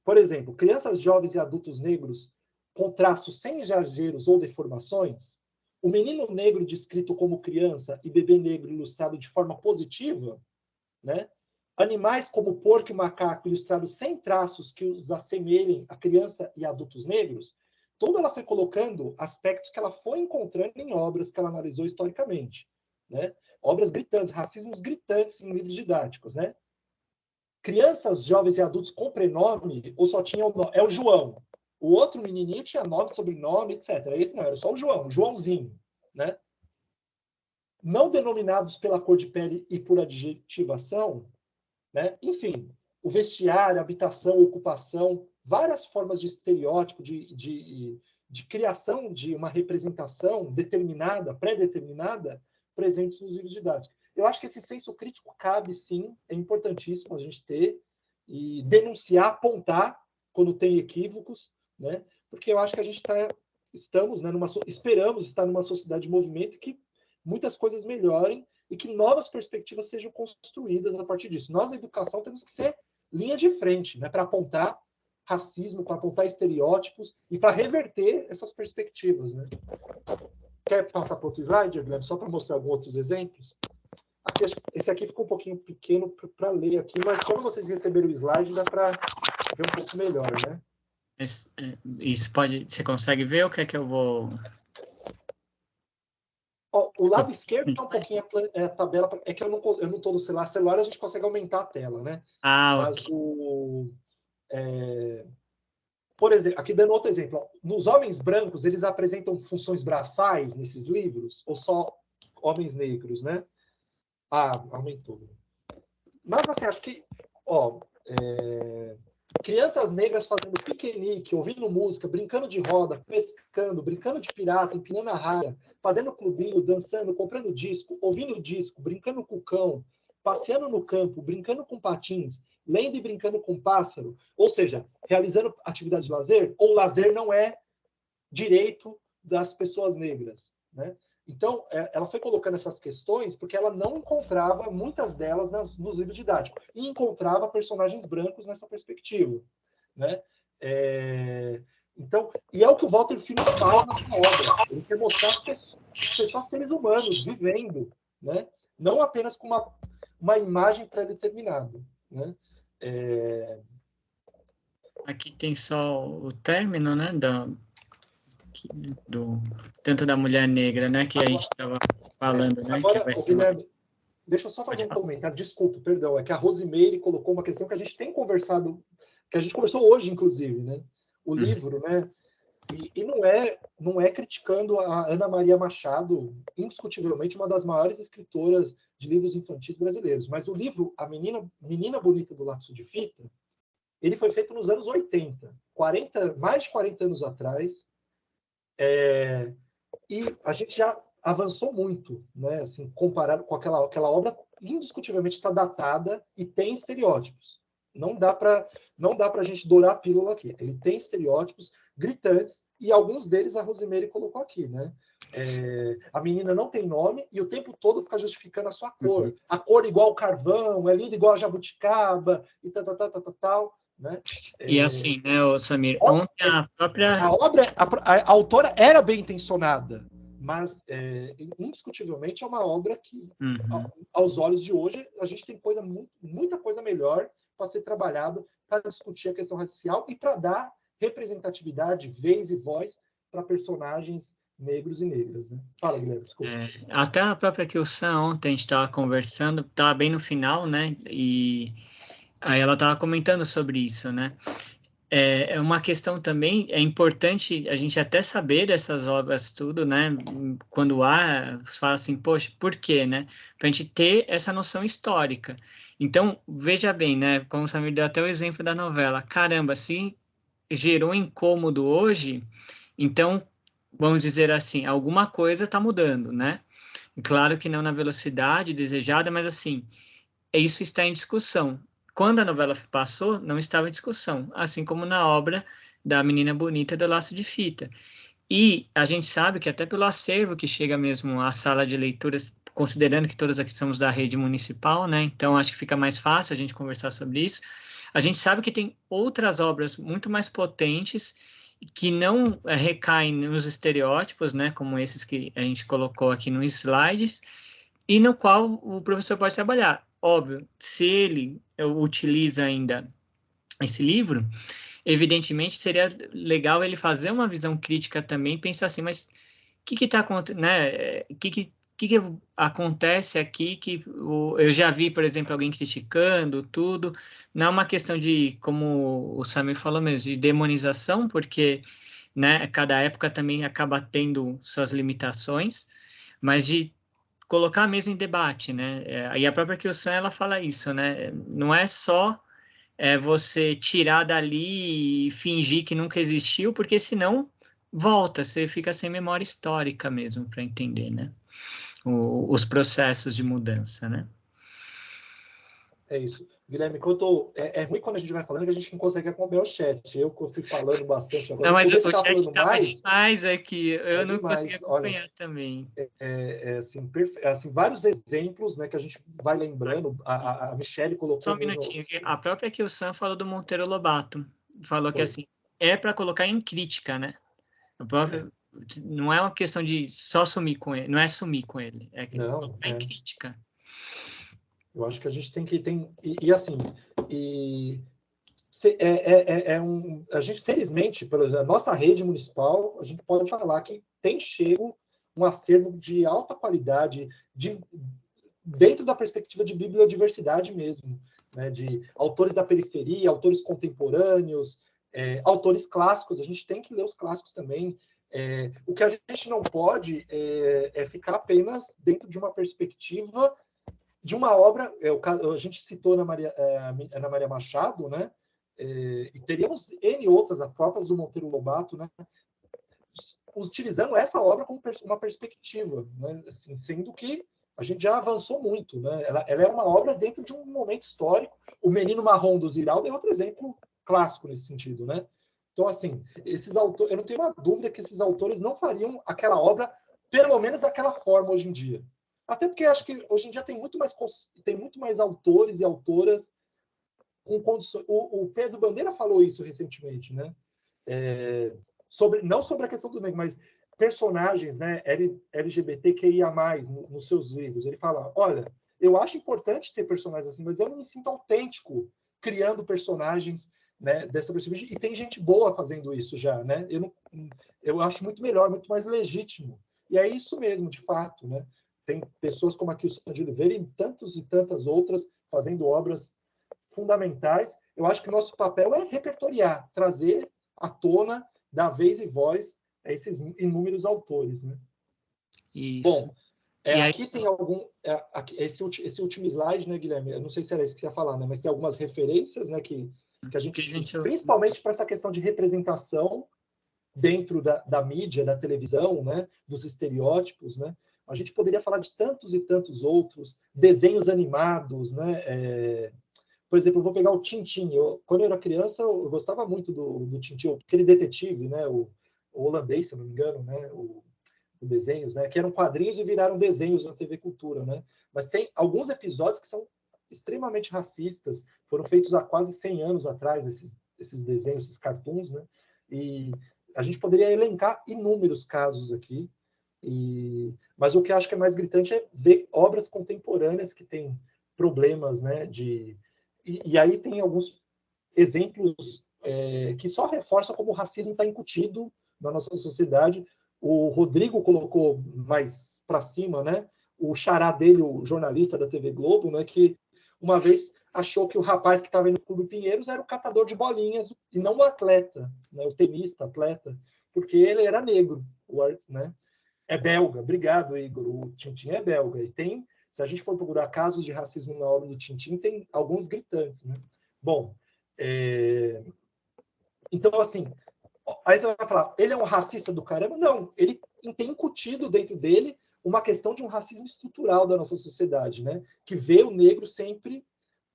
Por exemplo, crianças, jovens e adultos negros com traços sem exageros ou deformações, o menino negro descrito como criança e bebê negro ilustrado de forma positiva, né? Animais como porco e macaco ilustrados sem traços que os assemelhem a criança e adultos negros, toda ela foi colocando aspectos que ela foi encontrando em obras que ela analisou historicamente, né? Obras gritantes, racismos gritantes em livros didáticos, né? Crianças, jovens e adultos com prenome, ou só tinham é o João. O outro menininho tinha nome, sobrenome, etc. Esse não, era só o João, Joãozinho, né? Não denominados pela cor de pele e por adjetivação, né? Enfim, o vestiário, habitação, ocupação, várias formas de estereótipo, de criação de uma representação determinada, pré-determinada, presentes nos livros didáticos. Eu acho que esse senso crítico cabe, sim, é importantíssimo a gente ter, e denunciar, apontar quando tem equívocos, né? Porque eu acho que a gente estamos, né, esperamos estar numa sociedade de movimento que muitas coisas melhorem e que novas perspectivas sejam construídas a partir disso. Nós, na educação, temos que ser linha de frente, né, para apontar racismo, para apontar estereótipos e para reverter essas perspectivas, né? Quer passar para outro slide, Guilherme, só para mostrar alguns outros exemplos? Esse aqui ficou um pouquinho pequeno para ler aqui, mas quando vocês receberam o slide, dá para ver um pouco melhor, né? Isso pode... Você consegue ver ou quer que eu vou... O lado esquerdo é um pouquinho a tabela, é que eu não estou no celular. Celular a gente consegue aumentar a tela, né? Mas ok. por exemplo, aqui dando outro exemplo, ó, nos homens brancos, eles apresentam funções braçais nesses livros, ou só homens negros, né? Aumentou. Mas, assim, acho que, crianças negras fazendo piquenique, ouvindo música, brincando de roda, pescando, brincando de pirata, empinando a raia, fazendo clubinho, dançando, comprando disco, ouvindo disco, brincando com o cão, passeando no campo, brincando com patins, lendo e brincando com pássaro, ou seja, realizando atividades de lazer, ou lazer não é direito das pessoas negras, né? Então, ela foi colocando essas questões porque ela não encontrava muitas delas nos livros didáticos e encontrava personagens brancos nessa perspectiva, né? Então, e é o que o Walter Filho fala na sua obra. Ele quer mostrar as pessoas seres humanos vivendo, né? Não apenas com uma imagem pré-determinada, né? Aqui tem só o término, né, tanto da mulher negra, né, que a gente estava falando, né? Agora, que vai ser Guilherme, deixa eu só fazer um comentário, desculpa, perdão, é que a Rosimeire colocou uma questão que a gente tem conversado, que a gente conversou hoje, inclusive, né? O livro, né? E não é criticando a Ana Maria Machado, indiscutivelmente uma das maiores escritoras de livros infantis brasileiros, mas o livro A Menina Bonita do Laço de Fita, ele foi feito nos anos 80, mais de 40 anos atrás, e a gente já avançou muito, né? Assim, comparado com aquela obra, indiscutivelmente está datada e tem estereótipos. Não dá para a gente dourar a pílula aqui. Ele tem estereótipos gritantes e alguns deles a Rosimeire colocou aqui, né? A menina não tem nome e o tempo todo fica justificando a sua cor. Uhum. A cor igual ao carvão, é linda igual a jabuticaba e tal, né? E assim, né, Samir, ontem a própria... A autora era bem intencionada, mas indiscutivelmente é uma obra que, aos olhos de hoje, a gente tem muita coisa melhor para ser trabalhado, para discutir a questão racial e para dar representatividade, vez e voz para personagens negros e negras, né? Fala, Guilherme, desculpa. Até a própria Kilsan ontem a gente estava conversando, estava bem no final, né? E aí ela estava comentando sobre isso, né? É uma questão também, é importante a gente até saber dessas obras tudo, né? Quando fala assim, poxa, por quê, né? Para a gente ter essa noção histórica. Então, veja bem, né? Como o Samir deu até o exemplo da novela. Caramba, se gerou incômodo hoje, então, vamos dizer assim, alguma coisa está mudando, né? Claro que não na velocidade desejada, mas assim, isso está em discussão. Quando a novela passou, não estava em discussão, assim como na obra da Menina Bonita do Laço de Fita. E a gente sabe que até pelo acervo que chega mesmo à sala de leituras, considerando que todas aqui somos da rede municipal, né? Então acho que fica mais fácil a gente conversar sobre isso. A gente sabe que tem outras obras muito mais potentes que não recaem nos estereótipos, né? Como esses que a gente colocou aqui nos slides, e no qual o professor pode trabalhar. Óbvio, se ele utiliza ainda esse livro, evidentemente seria legal ele fazer uma visão crítica também, pensar assim, mas o que está acontecendo, né? que acontece aqui que eu já vi, por exemplo, alguém criticando tudo, não é uma questão de, como o Samir falou mesmo, de demonização, porque, né, cada época também acaba tendo suas limitações, mas de colocar mesmo em debate, né? E a própria Kyo-san, ela fala isso, né? Não é só você tirar dali e fingir que nunca existiu, porque senão volta, você fica sem memória histórica mesmo para entender, né? Os processos de mudança, né? É isso. Guilherme, é ruim quando a gente vai falando que a gente não consegue acompanhar o chat. Eu fui falando bastante agora. Não, mas Se eu ver o que tá chat falando estava mais, demais aqui. Eu não demais. consegui acompanhar também. Assim, vários exemplos, né, que a gente vai lembrando. A Michelle colocou Só um mesmo. minutinho. A própria Kyo-san falou do Monteiro Lobato. Falou que, assim, para colocar em crítica, né? Não é uma questão de só sumir com ele. Não é sumir com ele. É colocar em crítica. Eu acho que a gente tem que... a gente, felizmente, por exemplo, a nossa rede municipal, a gente pode falar que tem chego um acervo de alta qualidade, dentro da perspectiva de bibliodiversidade mesmo, né, de autores da periferia, autores contemporâneos, autores clássicos. A gente tem que ler os clássicos também. O que a gente não pode é ficar apenas dentro de uma perspectiva de uma obra. A gente citou Ana Maria Machado, né? E teríamos N outras, as próprias do Monteiro Lobato, né? Utilizando essa obra como uma perspectiva, né? Assim, sendo que a gente já avançou muito, né? Ela é uma obra dentro de um momento histórico. O Menino Marrom do Ziraldo é outro exemplo clássico nesse sentido, né? Então, assim, esses autores, eu não tenho uma dúvida que esses autores não fariam aquela obra, pelo menos daquela forma hoje em dia. Até porque acho que hoje em dia tem muito mais autores e autoras com condições. O Pedro Bandeira falou isso recentemente, né? Não sobre a questão do negro, mas personagens, né, LGBTQIA+, nos seus livros. Ele fala, olha, eu acho importante ter personagens assim, mas eu não me sinto autêntico criando personagens, né, dessa perspectiva. E tem gente boa fazendo isso já, né? Eu acho muito melhor, muito mais legítimo. E é isso mesmo, de fato, né? Tem pessoas como a Kyo-san de Oliveira e tantos e tantas outras fazendo obras fundamentais. Eu acho que o nosso papel é repertoriar, trazer à tona, dar vez e voz a esses inúmeros autores, né? Isso. Bom, aqui isso. tem esse último slide, né, Guilherme? Eu não sei se era isso que você ia falar, né? Mas tem algumas referências, né, que a gente principalmente para essa questão de representação dentro da mídia, da televisão, né, dos estereótipos, né? A gente poderia falar de tantos e tantos outros desenhos animados, né? Por exemplo, eu vou pegar o Tintin. Quando eu era criança, eu gostava muito do Tintin, aquele detetive, né? O holandês, se eu não me engano, né? O desenhos, né? Que eram quadrinhos e viraram desenhos na TV Cultura, né? Mas tem alguns episódios que são extremamente racistas, foram feitos há quase 100 anos atrás, esses desenhos, esses cartoons, né? E a gente poderia elencar inúmeros casos aqui, mas o que eu acho que é mais gritante é ver obras contemporâneas que têm problemas, né? E aí tem alguns exemplos que só reforçam como o racismo está incutido na nossa sociedade. O Rodrigo colocou mais para cima, né? O xará dele, o jornalista da TV Globo, né? Que uma vez achou que o rapaz que estava indo no Clube Pinheiros era o catador de bolinhas e não o atleta, né? O tenista, atleta, porque ele era negro, né? É belga. Obrigado, Igor. O Tintin é belga. E tem, se a gente for procurar casos de racismo na obra do Tintin, tem alguns gritantes, né? Bom, então, assim, aí você vai falar, ele é um racista do caramba? Não, ele tem incutido dentro dele uma questão de um racismo estrutural da nossa sociedade, né? Que vê o negro sempre,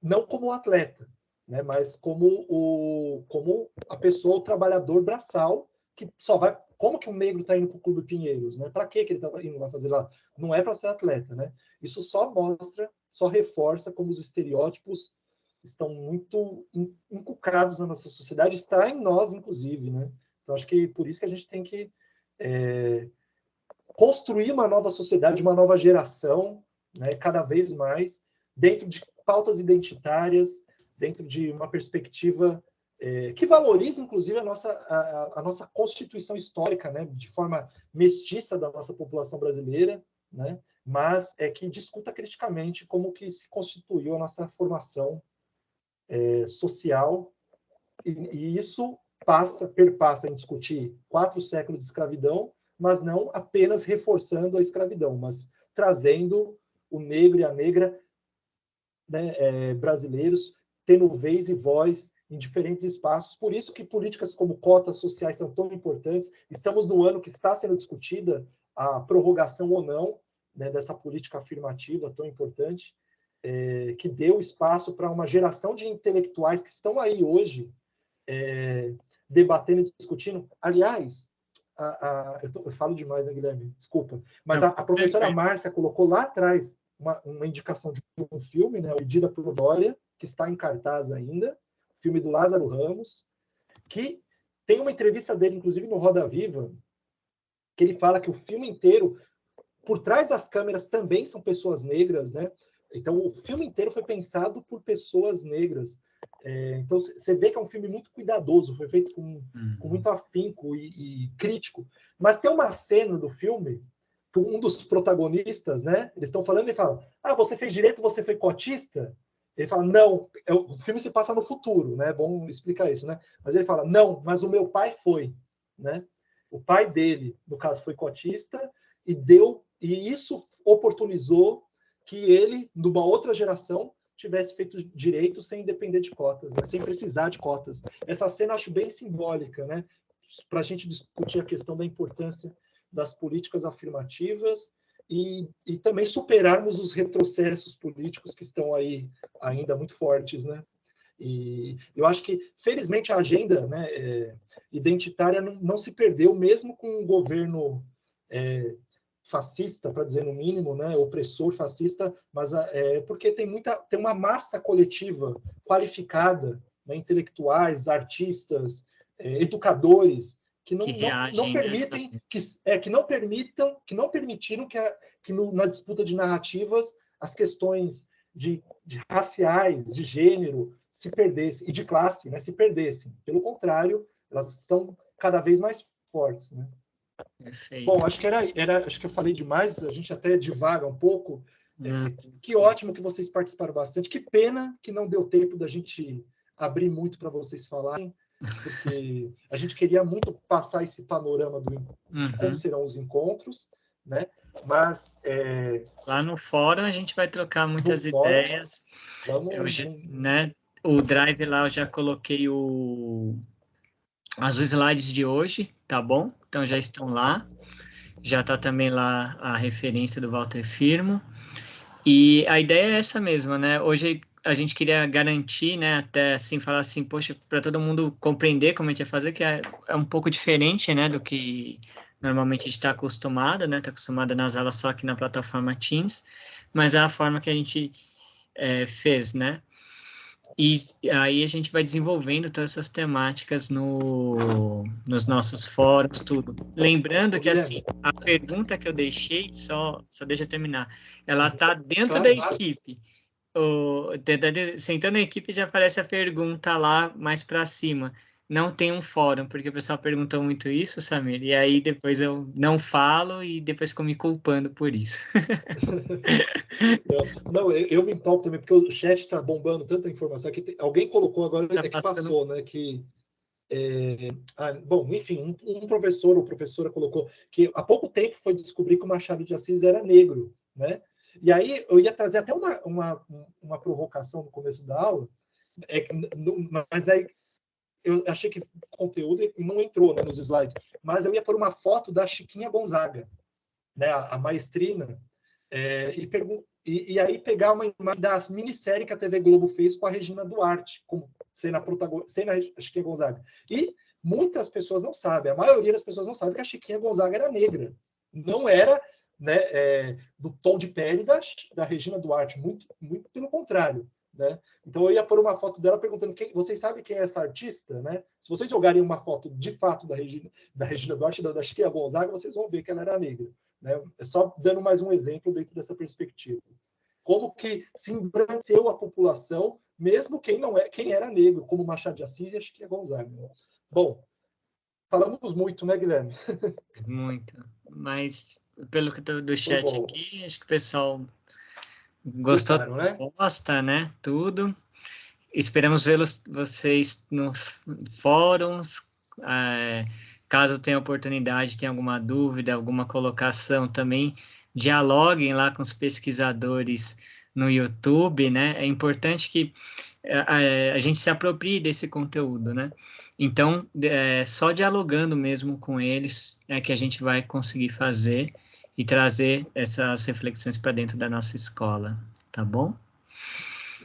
não como um atleta, né? Mas como a pessoa, o trabalhador braçal, que só vai... Como que um negro está indo para o Clube Pinheiros, né? Para que ele está indo lá fazer lá? Não é para ser atleta, né? Isso só mostra, só reforça como os estereótipos estão muito inculcados na nossa sociedade, está em nós, inclusive, né? Então, acho que por isso que a gente tem que construir uma nova sociedade, uma nova geração, né, cada vez mais, dentro de pautas identitárias, dentro de uma perspectiva que valorize, inclusive, a nossa constituição histórica, né, de forma mestiça da nossa população brasileira, né, mas que discuta criticamente como que se constituiu a nossa formação social, e isso perpassa em discutir 4 séculos de escravidão, mas não apenas reforçando a escravidão, mas trazendo o negro e a negra, né, brasileiros tendo vez e voz em diferentes espaços. Por isso que políticas como cotas sociais são tão importantes. Estamos no ano que está sendo discutida a prorrogação ou não, né, dessa política afirmativa tão importante, que deu espaço para uma geração de intelectuais que estão aí hoje debatendo e discutindo. Aliás, eu falo demais, né, Guilherme? Desculpa. Mas a professora Márcia colocou lá atrás uma indicação de um filme, né, o Edida por Dória, que está em cartaz ainda, filme do Lázaro Ramos, que tem uma entrevista dele, inclusive, no Roda Viva, que ele fala que o filme inteiro, por trás das câmeras, também são pessoas negras, né? Então, o filme inteiro foi pensado por pessoas negras. Então, você vê que é um filme muito cuidadoso, foi feito com muito afinco e crítico. Mas tem uma cena do filme que um dos protagonistas, né? Eles estão falando e falam: você fez direito, você foi cotista? Ele fala: não, o filme se passa no futuro, né? É bom explicar isso, né? Mas ele fala: não, mas o meu pai foi, né? O pai dele, no caso, foi cotista e isso oportunizou que ele, numa outra geração, tivesse feito direito sem depender de cotas, né? Sem precisar de cotas. Essa cena eu acho bem simbólica, né? Para a gente discutir a questão da importância das políticas afirmativas e também superarmos os retrocessos políticos que estão aí ainda muito fortes, né? E eu acho que, felizmente, a agenda, né, identitária não se perdeu, mesmo com um governo fascista, para dizer no mínimo, né, opressor fascista, mas porque tem uma massa coletiva qualificada, né, intelectuais, artistas, educadores, que não permitem que não permitiram que na disputa de narrativas as questões de raciais, de gênero se perdessem, e de classe, né, se perdessem. Pelo contrário, elas estão cada vez mais fortes, né? Perfeito. Bom, acho que acho que eu falei demais, a gente até divaga um pouco. Que ótimo que vocês participaram bastante. Que pena que não deu tempo da gente abrir muito para vocês falarem, porque a gente queria muito passar esse panorama de como serão os encontros, né? Mas lá no fórum a gente vai trocar muitas ideias. Né? O Drive lá eu já coloquei os slides de hoje, tá bom? Então já estão lá. Já está também lá a referência do Walter Firmo. E a ideia é essa mesma, né? Hoje a gente queria garantir, né, até assim, falar assim, poxa, para todo mundo compreender como a gente vai fazer, que é um pouco diferente, né, do que normalmente a gente está acostumado, né? Está acostumado nas aulas só aqui na plataforma Teams, mas é a forma que a gente fez, né? E aí a gente vai desenvolvendo todas essas temáticas nos nossos fóruns, tudo. Lembrando que, assim, a pergunta que eu deixei, só deixa eu terminar, ela está dentro da equipe. Sentando a equipe já aparece a pergunta lá mais para cima. Não tem um fórum, porque o pessoal perguntou muito isso, Samir, e aí depois eu não falo e depois ficou me culpando por isso. Não, eu me empolgo também, porque o chat está bombando tanta informação que alguém colocou agora, que passou, né? Bom, enfim, um professor ou professora colocou que há pouco tempo foi descobrir que o Machado de Assis era negro, né? E aí eu ia trazer até uma provocação no começo da aula, mas aí eu achei que o conteúdo não entrou, né, nos slides, mas eu ia pôr uma foto da Chiquinha Gonzaga, né, a maestrina, e aí pegar uma imagem da minissérie que a TV Globo fez com a Regina Duarte, como sendo a Chiquinha Gonzaga. E muitas pessoas não sabem, a maioria das pessoas não sabe que a Chiquinha Gonzaga era negra. Não era, né, do tom de pele da Regina Duarte, muito, muito pelo contrário. Né? Então eu ia pôr uma foto dela perguntando: vocês sabem quem é essa artista? Né? Se vocês jogarem uma foto de fato da Regina Duarte, da Chiquinha Gonzaga, vocês vão ver que ela era negra. Né? É só dando mais um exemplo dentro dessa perspectiva. Como que se embranceu a população, mesmo quem era negro, como Machado de Assis e a Chiquinha Gonzaga. Né? Bom, falamos muito, né, Guilherme? Muito. Mas pelo que do chat bom. aqui, acho que o pessoal gostou, Gostaram, né? gosta, né? Tudo. Esperamos vê-los vocês nos fóruns. Caso tenha oportunidade, tenha alguma dúvida, alguma colocação também, dialoguem lá com os pesquisadores no YouTube, né? É importante que a gente se aproprie desse conteúdo, né? Então, só dialogando mesmo com eles é que a gente vai conseguir fazer e trazer essas reflexões para dentro da nossa escola, tá bom?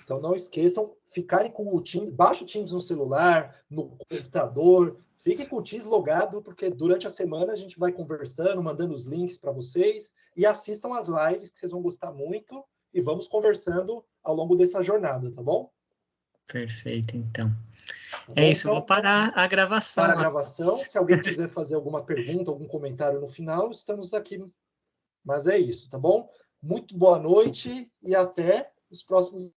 Então não esqueçam, ficarem com o Teams, baixa o Teams no celular, no computador, fiquem com o Teams logado, porque durante a semana a gente vai conversando, mandando os links para vocês, e assistam as lives, que vocês vão gostar muito, e vamos conversando ao longo dessa jornada, tá bom? Perfeito, então. Tá É bom? isso, Então, vou parar a gravação. Para a gravação, se alguém quiser fazer alguma pergunta, algum comentário no final, estamos aqui. Mas é isso, tá bom? Muito boa noite e até os próximos